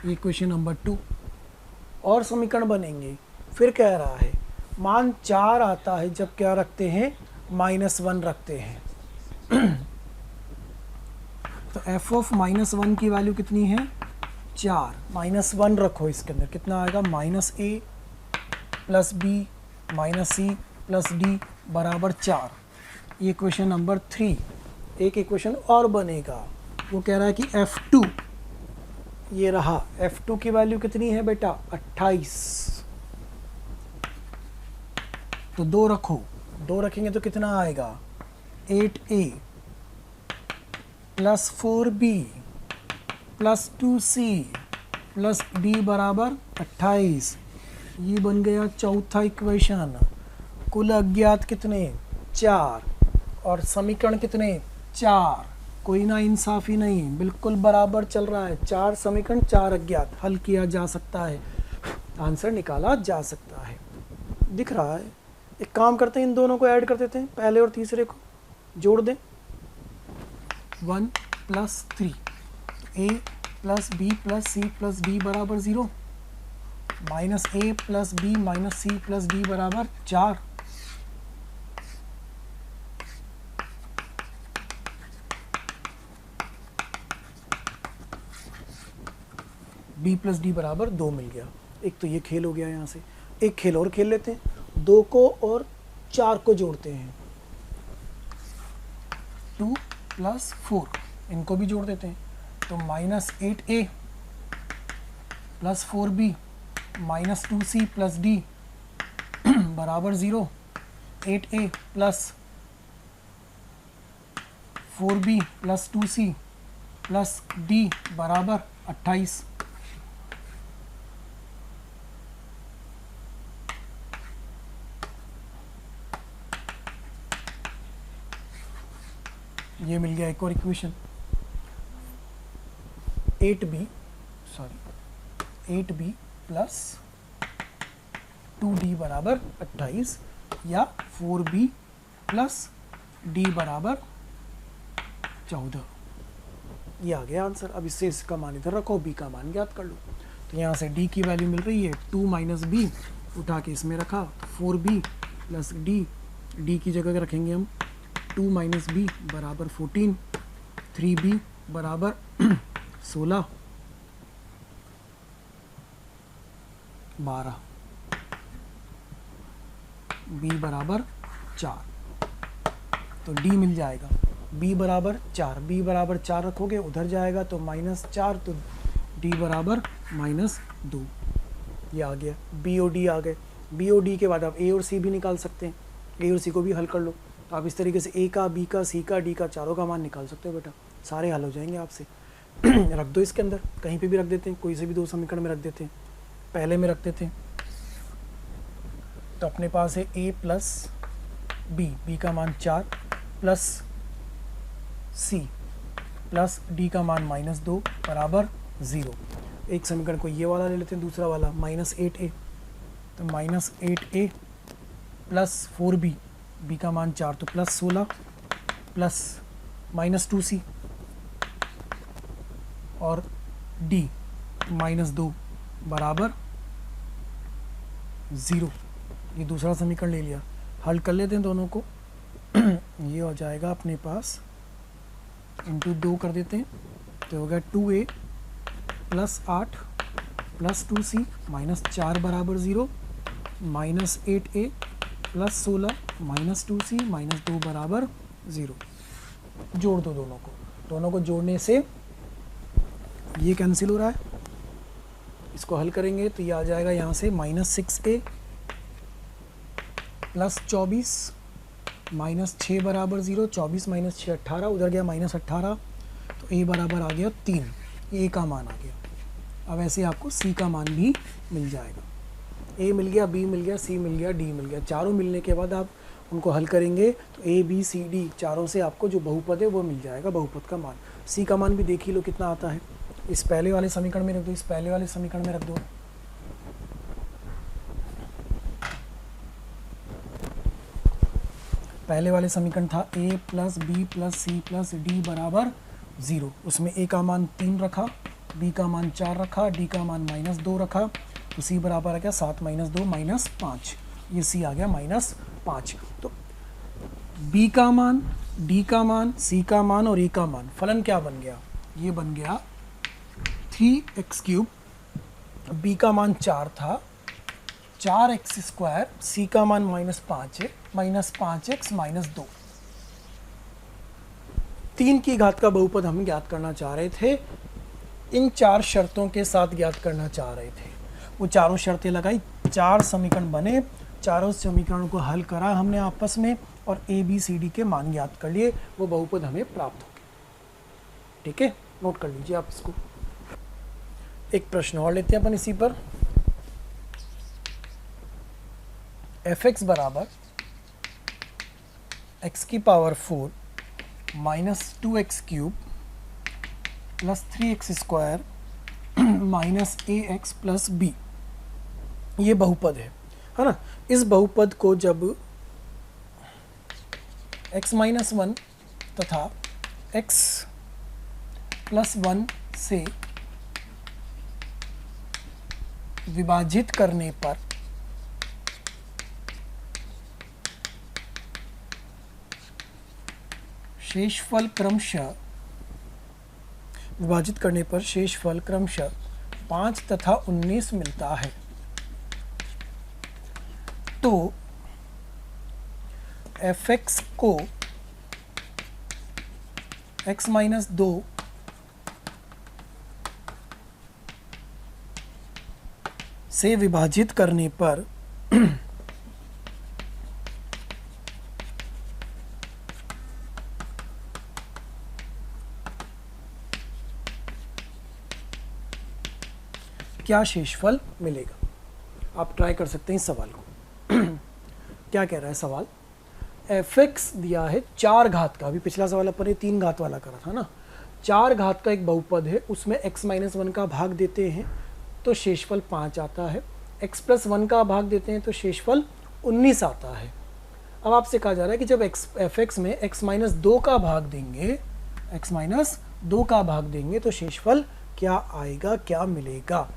ये क्वेश्चन नंबर 2। और समीकरण बनेंगे। फिर कह रहा है मान 4 आता है जब क्या रखते हैं? -1 रखते हैं। तो f ऑफ -1 की वैल्यू कितनी है? 4। -1 रखो इसके अंदर, कितना आएगा? -a plus b minus c plus d बराबर 4। ये क्वेश्चन नंबर 3। एक इक्वेशन और बनेगा, वो कह रहा है कि f2, ये रहा, f2 की वैल्यू कितनी है बेटा? 28। तो 2 रखो, 2 रखेंगे तो कितना आएगा? 8a plus 4b plus 2c plus d बराबर 28। ये बन गया चौथा इक्वेशन। कुल अज्ञात कितने? 4 और समीकरण कितने? 4। कोई ना इंसाफी नहीं, बिल्कुल बराबर चल रहा है। 4 समीकरण 4 अज्ञात, हल किया जा सकता है, आंसर निकाला जा सकता है। दिख रहा है। एक काम करते हैं, इन दोनों को ऐड कर देते हैं, पहले और तीसरे को जोड़ दें। 1 plus 3, a plus b plus c plus d बराबर 0, minus a plus b minus c plus d बराबर 4। b प्लस डी बराबर 2 मिल गया। एक तो ये खेल हो गया। यहाँ से एक खेल और खेल लेते हैं, 2 को और 4 को जोड़ते हैं, 2 प्लस 4, इनको भी जोड़ देते हैं। तो -8a plus 4b minus 2c plus d बराबर 0। 8a plus 4b plus 2c plus d बराबर 28। ये मिल गया एक और इक्वेशन। 8b प्लस 2d बराबर 28 या 4b प्लस d बराबर 14। ये आ गया आंसर। अब इससे इसका मान इधर रखो, b का मान ज्ञात कर लो। तो यहाँ से d की वैल्यू मिल रही है 2 माइनस b, उठा के इसमें रखा, 4b प्लस d की जगह रखेंगे हम 2 माइनस b बराबर 14, 3b बराबर 16, 12, b बराबर 4। तो d मिल जाएगा, b बराबर 4, b बराबर 4 रखोगे उधर जाएगा तो -4, तो d बराबर -2। ये आ गया, b और d आ गए। b और d के बाद आप a और c भी निकाल सकते हैं, a और c को भी हल कर लो। तो आप इस तरीके से ए का, बी का, सी का, डी का चारों का मान निकाल सकते हो बेटा, सारे हल हो जाएंगे आपसे। रख दो इसके अंदर, कहीं पे भी रख देते हैं, कोई से भी दो समीकरण में रख देते हैं। पहले में रख देते हैं, तो अपने पास है ए प्लस बी का मान 4 प्लस सी प्लस डी का मान -2 बराबर 0। एक समीकरण को ये वाला ले लेते हैं, दूसरा वाला -8a, तो -8a प्लस 4b, बी का मान 4 तो +16 प्लस -2c और d -2 बराबर 0। ये दूसरा समीकरण ले लिया, हल कर लेते हैं दोनों को। ये हो जाएगा अपने पास इंटू 2 कर देते हैं, तो हो गया 2a प्लस 8 प्लस 2c -4 बराबर 0, -8a प्लस 16 -2c -2 बराबर 0। जोड़ दो दोनों को जोड़ने से ये कैंसिल हो रहा है। इसको हल करेंगे तो ये आ जाएगा यहाँ से -6a प्लस 24 -6 बराबर 0, 24 - 6 18, उधर गया -18, तो a बराबर आ गया 3, a का मान आ गया। अब ऐसे आपको c का मान भी मिल जाएगा, a मिल गया, b मिल गया, c मिल गया, d मिल गया। चारों मिलने के बाद आप उनको हल करेंगे तो a b c d चारों से आपको जो बहुपद है वो मिल जाएगा, बहुपद का मान। c का मान भी देख ही लो कितना आता है, इस पहले वाले समीकरण में रख दो, इस पहले वाले समीकरण में रख दो। पहले वाले समीकरण था a plus B plus c plus d बराबर 0, उसमें a का मान 3 रखा, b का मान 4 रखा, d का मान -2 रखा, तो c बराबर आ गया 7 - 2 -5, ये c आ गया -5। तो b का मान, d का मान, c का मान और a का मान, फलन क्या बन गया, ये बन गया 3x3, b का मान 4 था, 4x², c का मान -5 है, -5x -2। 3 की घात का बहुपद हम ज्ञात करना चाह रहे थे, इन 4 शर्तों के साथ ज्ञात करना चाह रहे थे। वो चारों शर्तें लगाई, 4 समीकरण बने, चारों समीकरणों को हल करा हमने आपस में और a b c d के मान ज्ञात कर लिए, वो बहुपद हमें प्राप्त हो गए। ठीक है, नोट कर लीजिए आप इसको। एक प्रश्न और लेते हैं अपन इसी पर। f(x) बराबर x की power 4 -2x³ plus 3x² -ax plus b, ये बहुपद है ना। इस बहुपद को जब x-1 तथा x+1 से विभाजित करने पर शेषफल क्रमशः 5 तथा 19 मिलता है, तो f(x) को x-2 से विभाजित करने पर क्या शेषफल मिलेगा। आप ट्राई कर सकते हैं इस सवाल को। क्या कह रहा है सवाल, f(x) दिया है 4 घात का, अभी पिछला सवाल अपन ने 3 घात वाला करा था ना, 4 घात का एक बहुपद है, उसमें x-1 का भाग देते हैं तो शेषफल 5 आता है, x+1 का भाग देते हैं तो शेषफल 19 आता है। अब आपसे कहा जा रहा है कि जब f(x) में x-2 का भाग देंगे, x-2 का भाग देंगे तो शेषफल क्या आएगा, क्या मिलेगा।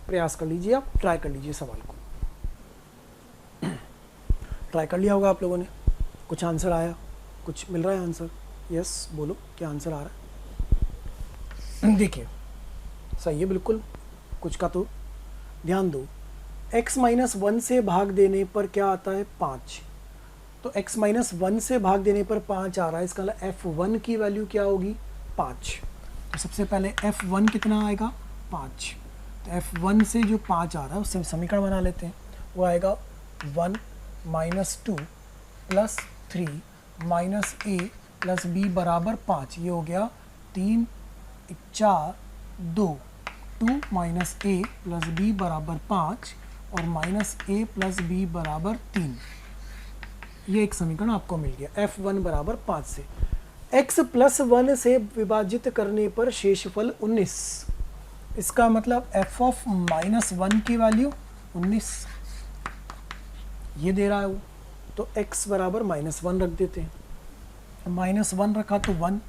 प्रयास कर लीजिए, आप ट्राई कर लीजिए सवाल को। ट्राई कर लिया होगा आप लोगों ने, कुछ आंसर आया, कुछ मिल रहा है आंसर। यस बोलो, क्या आंसर आ रहा है। देखिए सही है बिल्कुल, कुछ का तो ध्यान दो। x-1 से भाग देने पर क्या आता है, 5, तो x-1 से भाग देने पर 5 आ रहा है, इसका मतलब f1 की वैल्यू क्या होगी, 5। तो सबसे पहले f1 कितना आएगा, 5। तो f1 से जो 5 आ रहा है उससे समीकरण बना लेते हैं, वो आएगा 1 - 2 + 3 माइनस ए प्लस बी बराबर 5, ये हो गया 3 4 2, 2 माइनस ए प्लस बी बराबर 5 और माइनस ए प्लस बी बराबर 3। ये एक समीकरण आपको मिल गया f1 बराबर 5 से। x प्लस 1 से विभाजित करने पर शेषफल 19, इसका मतलब f ऑफ माइनस 1 की वैल्यू 19 ये दे रहा है वो, तो x बराबर -1 रख देते हैं। -1 रखा तो 1,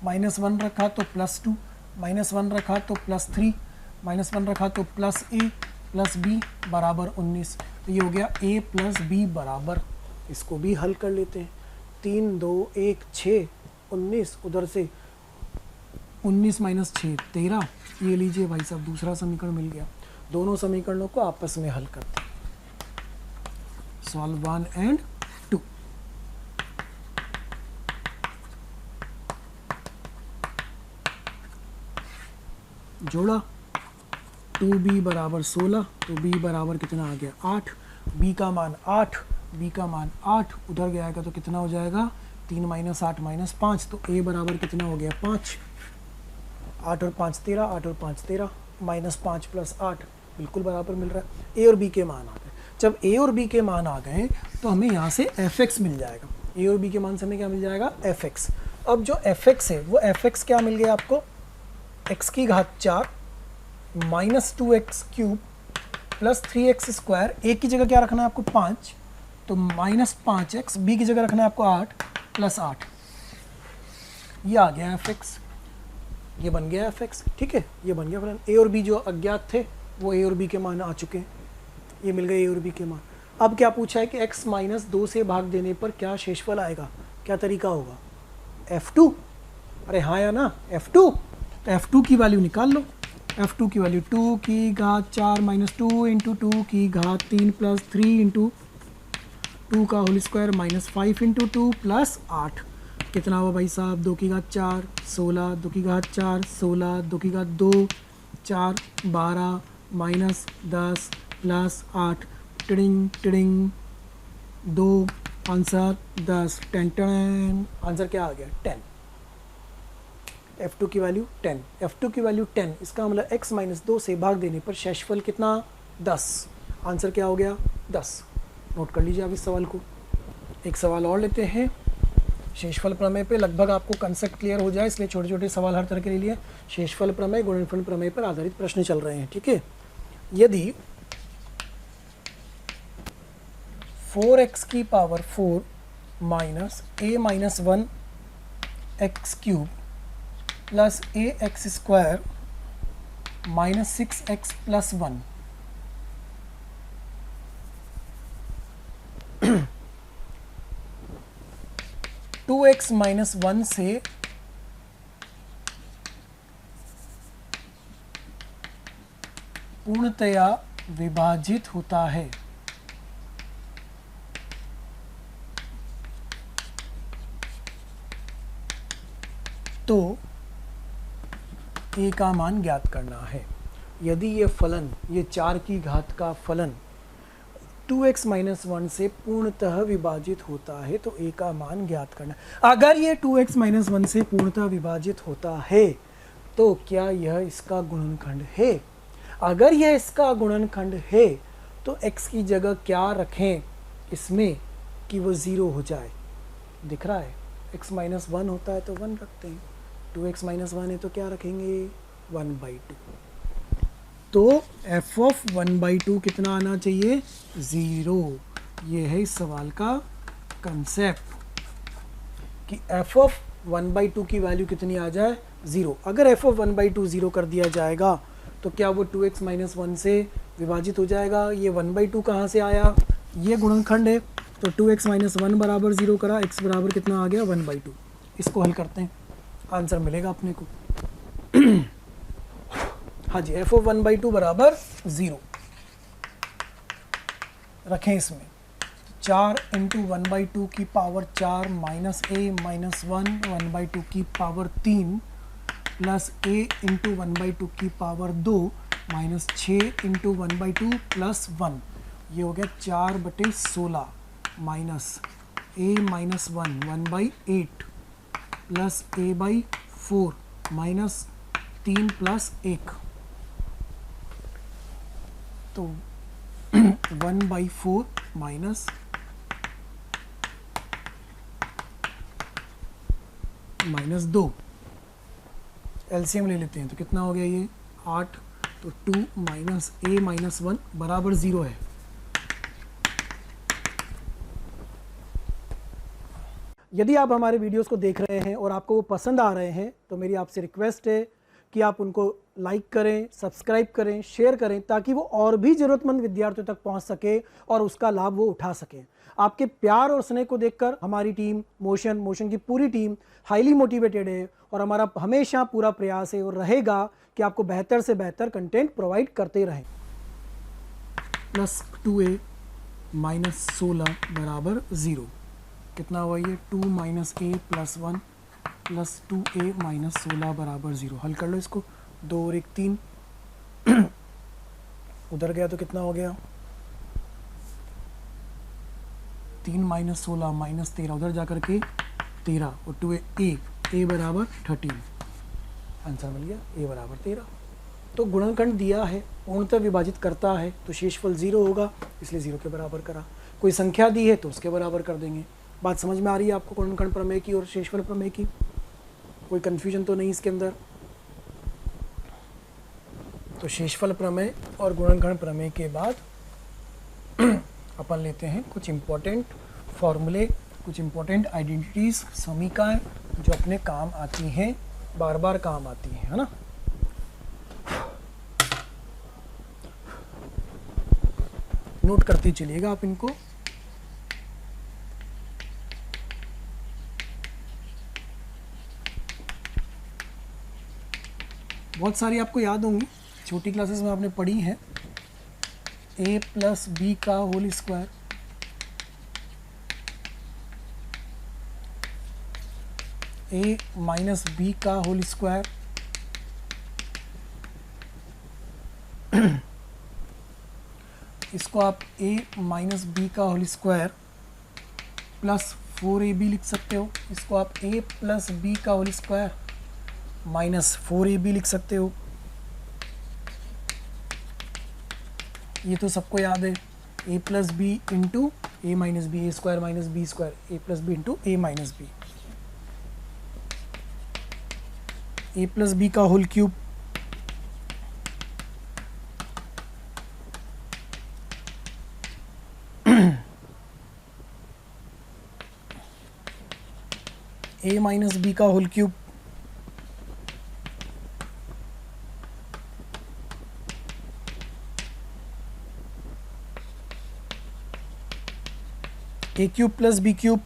-1 रखा तो +2, -1 रखा तो +3, -1 रखा तो प्लस a प्लस b बराबर 19। तो ये हो गया a प्लस b बराबर, इसको भी हल कर लेते हैं। 3 2 1 6 19, उधर से 19 माइनस 6 13, ये लीजिए भाई साहब दूसरा समीकरण मिल गया। दोनों समीकरणों को आपस में हल करते हैं। Solve 1 and 2। जोड़ा 2b बराबर 16, तो b बराबर कितना आ गया 8, b का मान 8, b का मान 8, उधर गया तो कितना हो जाएगा 3 माइनस 8 माइनस 5, तो a बराबर कितना हो गया 5। 8 और 5 13, 8 और 5 13, माइनस 5 प्लस 8 बिल्कुल बराबर मिल रहा है। a और b के मान आ गए। जब a और b के मान आ गए तो हमें यहाँ से fx मिल जाएगा। a और b के मान से हमें क्या मिल जाएगा fx। अब जो fx है वो fx क्या मिल गया आपको, x की घात 4 minus 2x cube plus 3x square, a की जगह क्या रखना है आपको 5, तो माइनस 5x, b की जगह रखना है आपको 8 प्लस 8, ये आ गया fx, ये बन गया fx। ठीक है, ये बन गया फलन। a और b जो अज्ञात थे वो a और b के मान आ चुके हैं, ये मिल गए a और b के मान। अब क्या पूछा है कि x माइनस 2 से भाग देने पर क्या शेषफल आएगा, क्या तरीका होगा f2। अरे हाँ या ना f2, तो f2 की वैल्यू निकाल लो। f2 की वैल्यू 2 की घात 4 माइनस 2 इंटू 2 की घात 3 प्लस 3 इंटू 2 का whole square minus 5 into 2 plus 8, कितना हुआ भाई साहब 2 की घात 4 16, 2 की घात 4 16, 2 की घात 2 4 12 minus 10 plus 8, tiding tiding 2, answer 10, 10 answer क्या आ गया 10। f2 की वैल्यू 10, f2 की वैल्यू 10, इसका मतलब x माइनस 2 से भाग देने पर शेषफल कितना 10, आंसर क्या हो गया 10। नोट कर लीजिए आप इस सवाल को। एक सवाल और लेते हैं शेषफल प्रमेय पे, लगभग आपको कंसेप्ट क्लियर हो जाए, इसलिए छोटे छोटे सवाल हर तरह के लिए शेषफल प्रमेय गुणनफल प्रमेय पर आधारित प्रश्न चल रहे हैं। ठीक है, यदि 4x की power 4 minus a minus 1 x cube plus A x square minus 6x plus 1 2x minus 1 से पूर्णतया विभाजित होता है, तो a का मान ज्ञात करना है। यदि ये फलन, ये 4 की घात का फलन 2x माइनस 1 से पूर्णतः विभाजित होता है तो a का मान ज्ञात करना है। अगर ये 2x माइनस 1 से पूर्णतः विभाजित होता है तो क्या यह इसका गुणनखंड है। अगर यह इसका गुणनखंड है तो x की जगह क्या रखें इसमें कि वो 0 हो जाए। दिख रहा है x माइनस 1 होता है तो 1 रखते हैं, 2x माइनस 1 है तो क्या रखेंगे 1/2। तो f ऑफ 1/2 कितना आना चाहिए 0। ये है इस सवाल का कंसेप्ट कि f ऑफ 1/2 की वैल्यू कितनी आ जाए 0। अगर f ऑफ 1/2 0 कर दिया जाएगा तो क्या वो 2x माइनस 1 से विभाजित हो जाएगा। ये 1/2 कहाँ से आया, ये गुणनखंड है, तो 2x माइनस 1 बराबर 0 करा, x बराबर कितना आ गया 1/2। इसको हल करते हैं, आंसर मिलेगा अपने को। हाँ जी, f ऑफ 1/2 बराबर 0 रखें इसमें 4 इंटू 1/2 की पावर 4 माइनस a माइनस 1 1/2 की पावर 3 प्लस a इंटू 1/2 की पावर 2 माइनस 6 इंटू 1/2 प्लस 1, ये हो गया 4/16 minus A minus 1/8 plus a/4 minus 3 plus 1, तो 1/4 माइनस -2, एलसीएम ले लेते हैं तो कितना हो गया ये 8, तो 2 माइनस a माइनस 1 बराबर 0 है। यदि आप हमारे वीडियोस को देख रहे हैं और आपको वो पसंद आ रहे हैं तो मेरी आपसे रिक्वेस्ट है कि आप उनको लाइक करें, सब्सक्राइब करें, शेयर करें, ताकि वो और भी ज़रूरतमंद विद्यार्थियों तक पहुंच सके और उसका लाभ वो उठा सकें। आपके प्यार और स्नेह को देखकर हमारी टीम मोशन की पूरी टीम हाईली मोटिवेटेड है और हमारा हमेशा पूरा प्रयास है और रहेगा कि आपको बेहतर से बेहतर कंटेंट प्रोवाइड करते रहें। प्लस 2a माइनस 16 बराबर 0, कितना हुआ ये 2 minus a plus 1 plus 2a minus 16 बराबर 0। हल कर लो इसको, 2 और 1 3, उधर गया तो कितना हो गया 3 माइनस 16 माइनस 13, उधर जा कर के 13 और 2a a बराबर 13, आंसर मिल गया a बराबर 13। तो गुणनखंड दिया है, पूर्णतः विभाजित करता है तो शेषफल 0 होगा, इसलिए 0 के बराबर करा। कोई संख्या दी है तो उसके बराबर कर देंगे। बात समझ में आ रही है आपको गुणनखंड प्रमेय की और शेषफल प्रमेय की? कोई कन्फ्यूजन तो नहीं इसके अंदर? तो शेषफल प्रमेय और गुणनखंड प्रमेय के बाद अपन लेते हैं कुछ इम्पोर्टेंट फॉर्मूले, कुछ इम्पोर्टेंट आइडेंटिटीज, समीकरण जो अपने काम आती हैं, बार बार काम आती हैं, है ना। नोट करते चलिएगा आप इनको। बहुत सारी आपको याद होंगी, छोटी क्लासेस में आपने पढ़ी है। a प्लस बी का whole square, a minus B का होल स्क्वायर, इसको आप a माइनस बी का होल स्क्वायर प्लस 4ab लिख सकते हो। इसको आप a प्लस बी का होल स्क्वायर माइनस 4ab लिख सकते हो। ये तो सबको याद है, a plus B into A minus B, A square minus B square, A plus B into A minus B, A plus B का whole cube, A minus B का whole cube, A cube plus B cube,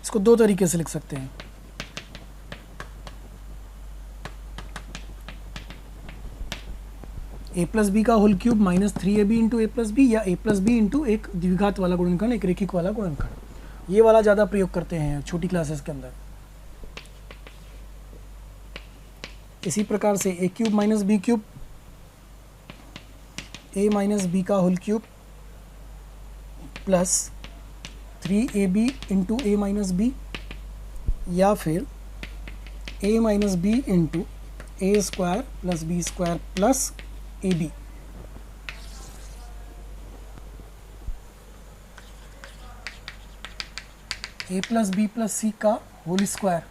इसको दो तरीके से लिख सकते हैं। ए प्लस बी का whole cube minus 3ab into A plus B, या ए प्लस बी इंटू एक द्विघात वाला गुणनखंड, एक रेखिक वाला गुणनखंड। ये वाला ज़्यादा प्रयोग करते हैं छोटी क्लासेस के अंदर। इसी प्रकार से A cube minus B cube, A minus B का whole cube plus 3ab into ए माइनस बी, या फिर A minus B into A square plus B square plus A B. A plus B plus C का होल स्क्वायर,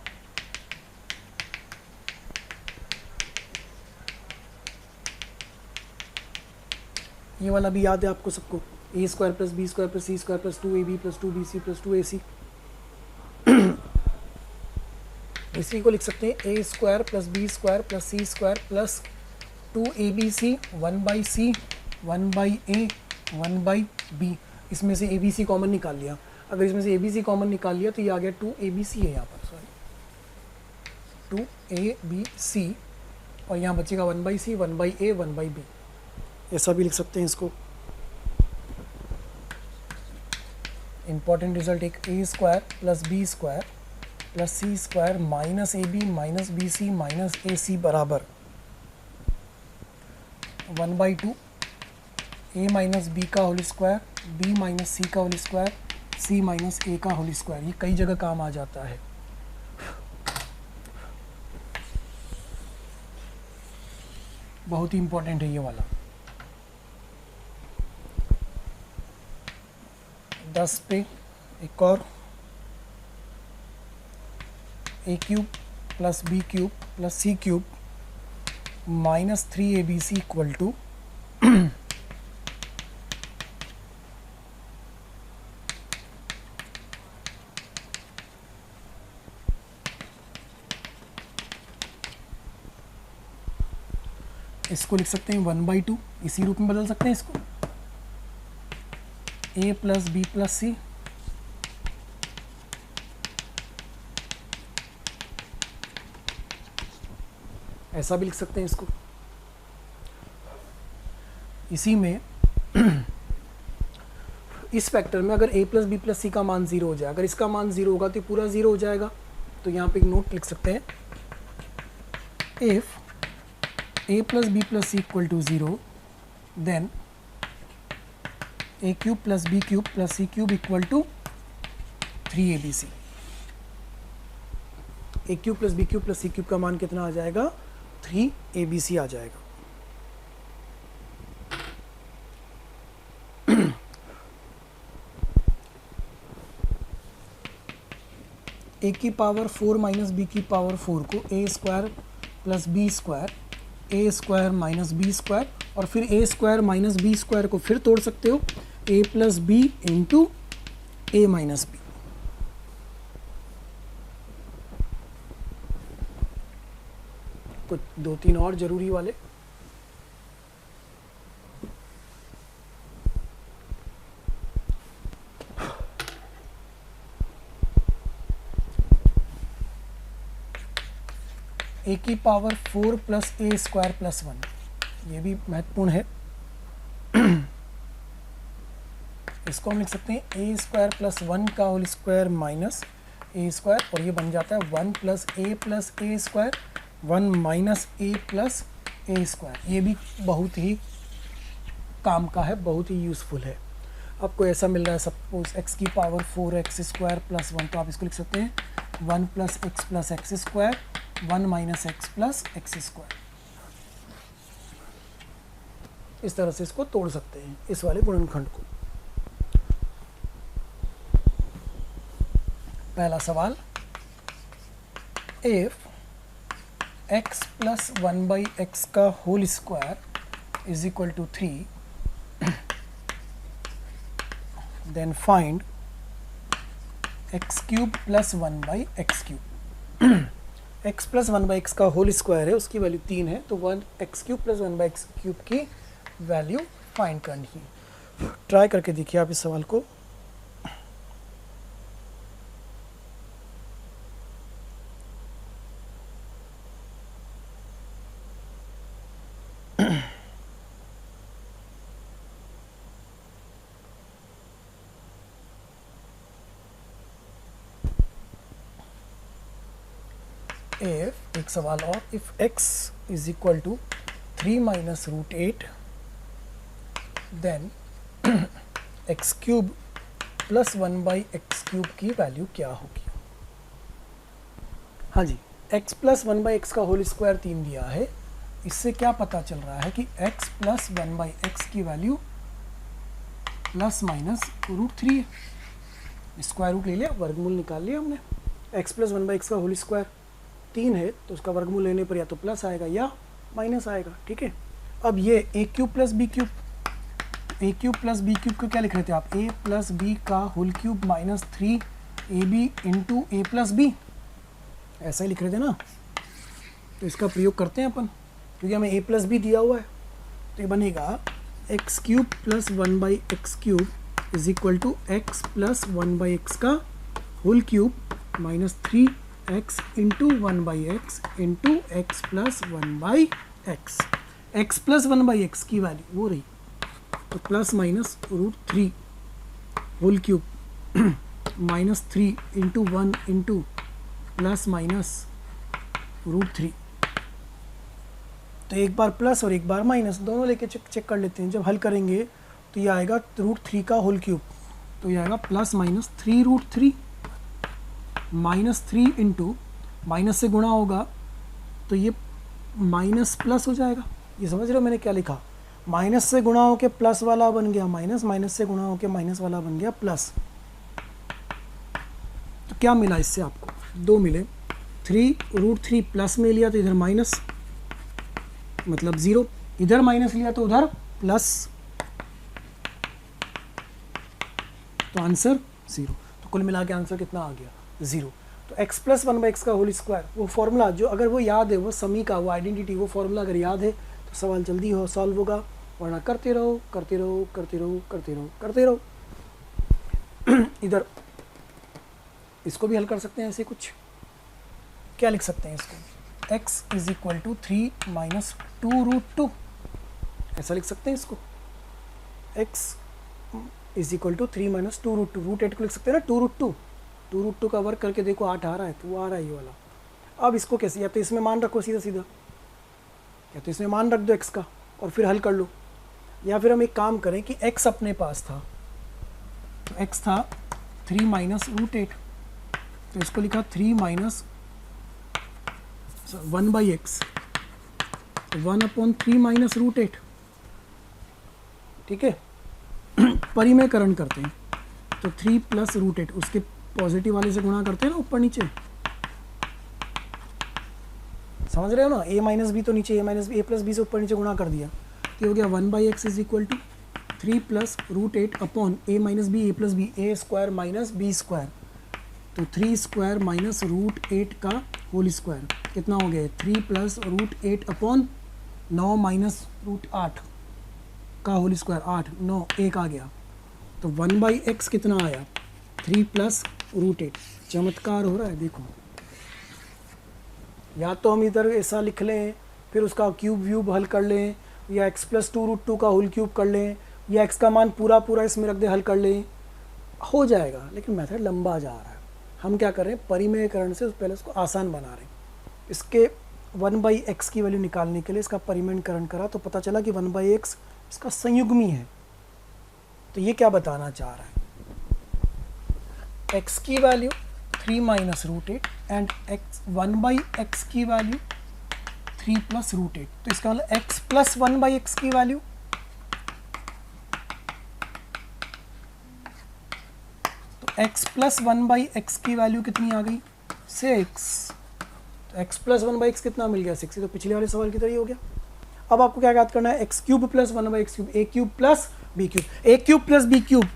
ये वाला भी याद है आपको सबको, A square plus B square plus C square plus 2ab plus 2bc plus 2ac। इसी को लिख सकते हैं A square plus B square plus C square plus 2abc 1/c 1/a 1/b। इसमें से abc कॉमन निकाल लिया, अगर इसमें से abc कॉमन निकाल लिया तो ये आ गया 2abc है यहाँ पर, सॉरी 2abc, और यहाँ बचेगा 1/c 1/a 1/b, ऐसा भी लिख सकते हैं इसको। इंपॉर्टेंट रिजल्ट एक A square plus B square plus C square minus A B minus B C minus A C बराबर 1/2 a माइनस बी का whole square, b minus C का whole square, c minus a का होल स्क्वायर। ये कई जगह काम आ जाता है। बहुत ही इंपॉर्टेंट है ये वाला। 10 पे एक और a cube plus b cube plus c cube minus 3abc equal to इसको लिख सकते हैं 1/2, इसी रूप में बदल सकते हैं इसको, a प्लस बी प्लस सी ऐसा भी लिख सकते हैं इसको। इसी में इस फैक्टर में अगर a plus B plus C का मान 0 हो जाए, अगर इसका मान 0 होगा तो पूरा 0 हो जाएगा। तो यहाँ पे एक नोट लिख सकते हैं, if a plus B plus c equal to 0 then a cube plus B cube plus c cube equal to 3abc। a cube plus B cube plus c cube का मान कितना आ जाएगा? 3abc आ जाएगा। a की पावर 4 माइनस बी की पावर 4 को a square plus B square, a square minus B square, और फिर a square minus B square को फिर तोड़ सकते हो, a plus B into A minus b. कुछ 2-3 और जरूरी वाले। ए की power 4 plus a square plus 1, ये भी महत्वपूर्ण है। इसको हम लिख सकते हैं ए स्क्वायर प्लस 1 का whole square minus A square, और ये बन जाता है 1 plus a square 1 minus A plus a square. ये भी बहुत ही काम का है, बहुत ही यूज़फुल है। आपको ऐसा मिल रहा है सपोज एक्स की पावर 4x स्क्वायर प्लस 1, तो आप इसको लिख सकते हैं 1 plus x square 1 minus x plus x square. इस तरह से इसको तोड़ सकते हैं, इस वाले गुणनखंड को। पहला सवाल, इफ x प्लस 1/x का whole square is equal to 3 then find x cube plus 1/x cube. x plus 1/x का होल स्क्वायर है, उसकी वैल्यू 3 है, तो 1x cube plus 1/x cube की वैल्यू फाइंड करनी है। ट्राई करके देखिए आप इस सवाल को। इफ, एक सवाल और, if x is equal to 3 minus root 8 then x cube plus 1/x cube की वैल्यू क्या होगी? हाँ जी, x प्लस 1/x का होल स्क्वायर 3 दिया है। इससे क्या पता चल रहा है कि x प्लस 1/x की वैल्यू प्लस माइनस रूट 3 है। स्क्वायर रूट ले लिया, वर्गमूल निकाल लिया हमने। x प्लस 1/x का होल स्क्वायर 3 है, तो उसका वर्गमूल लेने पर या तो प्लस आएगा या माइनस आएगा। ठीक है, अब ये a cube plus b cube, a cube plus b cube को क्या लिख रहे थे आप? a प्लस b का whole cube minus 3ab into a plus b, ऐसा ही लिख रहे थे ना। तो इसका प्रयोग करते हैं अपन, क्योंकि हमें a प्लस b दिया हुआ है। तो ये बनेगा x cube plus 1/x cube is equal to x plus 1/x का whole cube minus 3x into 1/x into x plus 1/x। x plus 1/x की वैल्यू वो रही, तो plus minus root 3 whole cube minus 3 into 1 into plus minus root 3। तो एक बार प्लस और एक बार माइनस, दोनों लेके चेक कर लेते हैं। जब हल करेंगे तो ये आएगा √3 का होल क्यूब, तो ये आएगा plus minus 3√3 minus 3 into minus से गुणा होगा तो ये माइनस प्लस हो जाएगा। ये समझ रहे हो मैंने क्या लिखा? माइनस से गुणा होके प्लस वाला बन गया माइनस, माइनस से गुणा होके माइनस वाला बन गया प्लस। तो क्या मिला इससे आपको? 2 मिले। 3√3 प्लस में लिया तो इधर माइनस, मतलब 0, इधर माइनस लिया तो उधर प्लस, तो आंसर 0। तो कुल मिला के आंसर कितना आ गया? 0। तो x प्लस 1/x का होल स्क्वायर, वो फॉर्मूला जो अगर वो याद है, वो समी का वो आइडेंटिटी, वो फॉर्मूला अगर याद है तो सवाल जल्दी हो सॉल्व होगा, वरना करते रहो करते रहो करते रहो करते रहो करते रहो। इधर इसको भी हल कर सकते हैं ऐसे कुछ। क्या लिख सकते हैं इसको? x is equal to 3 minus 2√2, ऐसा लिख सकते हैं इसको। x is equal to 3 minus 2√2, √8 को लिख सकते हैं ना 2√2। 2√2 का वर्क करके देखो 8 आ रहा है, तो वो आ रहा है ये वाला। अब इसको कैसे, या तो इसमें मान रखो सीधा सीधा, या तो इसमें मान रख दो x का और फिर हल कर लो, या फिर हम एक काम करें कि x अपने पास था, तो x था 3 माइनस √8, तो इसको लिखा 3 माइनस 1/x, 1/3 माइनस √8। ठीक है, परिमेयकरण करते हैं तो 3 प्लस √8, उसके पॉजिटिव वाले से गुणा करते हैं ना ऊपर नीचे, समझ रहे हो ना? a माइनस बी तो नीचे, a minus a plus b से ऊपर नीचे गुणा कर दिया, तो हो गया 1/x is equal to 3 plus √8 upon a minus b, a plus b, a square minus b square, तो 3 स्क्वायर माइनस √8 का होल स्क्वायर कितना हो गया? 3 प्लस √8 अपॉन 9 माइनस √8 का होल स्क्वायर, 8 9 1 आ गया, तो 1/x कितना आया? 3 प्लस √8। चमत्कार हो रहा है देखो। या तो हम इधर ऐसा लिख लें, फिर उसका क्यूब व्यूब हल कर लें, या x प्लस 2√2 का होल क्यूब कर लें, या x का मान पूरा पूरा इसमें रख दे हल कर लें, हो जाएगा। लेकिन मेथड लंबा जा रहा है। हम क्या कर रहे हैं? परिमेयकरण से पहले उसको आसान बना रहे हैं। इसके 1/x की वैल्यू निकालने के लिए इसका परिमेयकरण करा तो पता चला कि 1/x इसका संयुग्मी है। तो ये क्या बताना चाह रहा है? x की वैल्यू 3 माइनस √8 एंड 1/x की वैल्यू 3 प्लस √8, तो इसका मतलब x प्लस 1/x की वैल्यू, तो x प्लस 1/x की वैल्यू कितनी आ गई? 6। तो x प्लस 1/x कितना मिल गया? 6। तो पिछले वाले सवाल की तरह ही हो गया। अब आपको क्या याद करना है? x cube plus 1/x cube, a cube plus b cube, a cube plus b cube,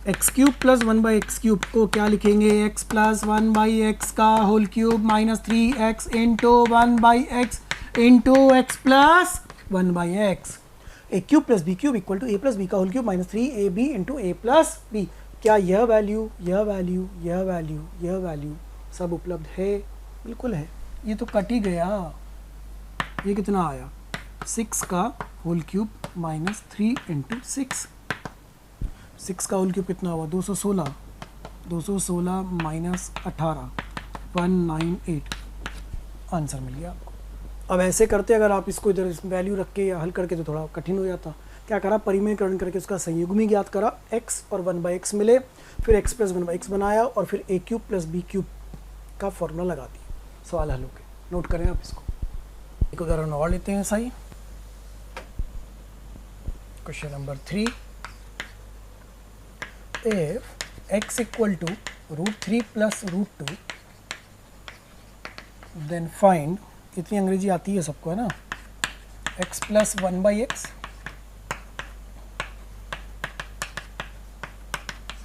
x cube plus 1/x cube को क्या लिखेंगे? x प्लस 1/x का whole cube minus 3x into 1/x into x plus 1/x। a cube plus b cube equal to a plus b का whole cube minus 3ab into a plus b। क्या यह वैल्यू, यह वैल्यू, यह वैल्यू, यह वैल्यू सब उपलब्ध है? बिल्कुल है। ये तो कट ही गया। ये कितना आया? 6 का होल क्यूब माइनस 3 इंटू 6। 6 का होल क्यूब कितना हुआ? 216। 216 माइनस 18 198, आंसर मिल गया आपको। अब ऐसे करते अगर आप इसको इधर वैल्यू रख के या हल करके तो थोड़ा कठिन हो जाता। क्या करा? परिमेयकरण करके उसका संयुग्मी ज्ञात करा, x और 1/x मिले, फिर x प्लस 1/x बनाया और फिर a cube plus b cube का फॉर्मूला लगा दिया। सवाल हल हो गए। नोट करें आप इसको। एक उदाहरण और लेते हैं। सही, question number 3, if x equal to √3 plus √2 then find, इतनी अंग्रेजी आती है सबको है ना, x प्लस 1/x।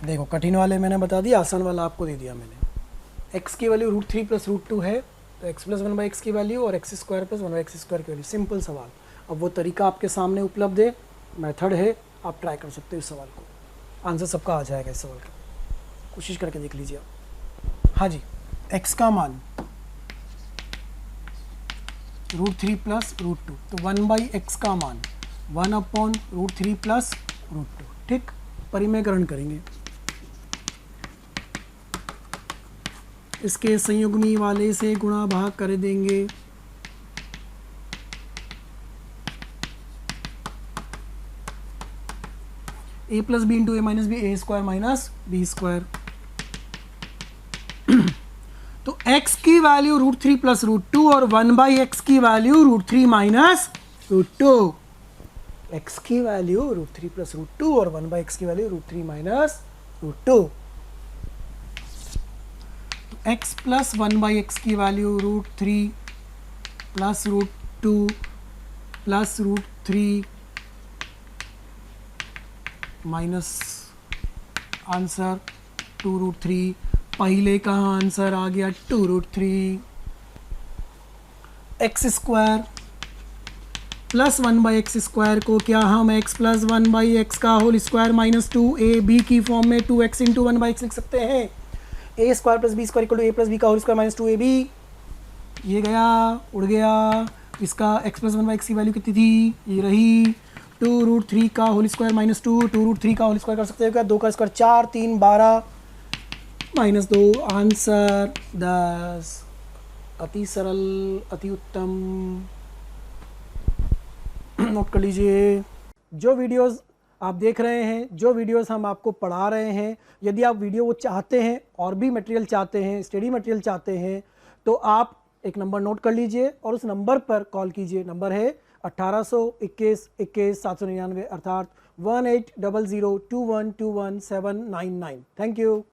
देखो कठिन वाले मैंने बता दिया, आसान वाला आपको दे दिया मैंने। x की वैल्यू √3 प्लस √2 है, तो x प्लस 1/x की वैल्यू और x square plus 1/x square की वैल्यू। सिंपल सवाल। अब वो तरीका आपके सामने उपलब्ध है, मेथड है, आप ट्राई कर सकते हो इस सवाल को। आंसर सबका आ जाएगा इस सवाल का, कोशिश करके देख लीजिए आप। हाँ जी, x का मान √3 प्लस √2, तो 1/x का मान 1/√3 प्लस √2। ठीक, परिमेयकरण करेंगे। इसके संयुग्मी वाले से गुणा भाग कर देंगे, ए plus B into A minus B, A square minus B square. तो x की वैल्यू √3 प्लस √2 और 1/x की वैल्यू √3 माइनस √2। x की वैल्यू √3 प्लस √2 और 1/x की value √3 minus √2। x plus 1/x की value √3 plus √2 plus √3 minus answer 2√3। पहले का आंसर आ गया 2√3। X square plus 1/x square को क्या हम x प्लस 1/x का होल स्क्वायर माइनस 2ab की फॉर्म में 2x इंटू 1/x लिख सकते हैं। A square plus B square equal to A plus B का होल स्क्वायर माइनस 2ab। ये गया, उड़ गया। इसका x प्लस 1/x की वैल्यू कितनी थी? ये रही 2√3 का होल स्क्वायर माइनस 2√3 का होल स्क्वायर कर सकते हो क्या? 2 का स्क्वायर 4, 3 12 माइनस 2, आंसर 10। अति सरल, अति उत्तम। नोट कर लीजिए। जो वीडियोस आप देख रहे हैं, जो वीडियोस हम आपको पढ़ा रहे हैं, यदि आप वीडियो वो चाहते हैं और भी मटेरियल चाहते हैं, स्टडी मटेरियल चाहते हैं, तो आप एक नंबर नोट कर लीजिए और उस नंबर पर कॉल कीजिए। नंबर है 1821 21 799 अर्थात 1800 2121 799। Thank you.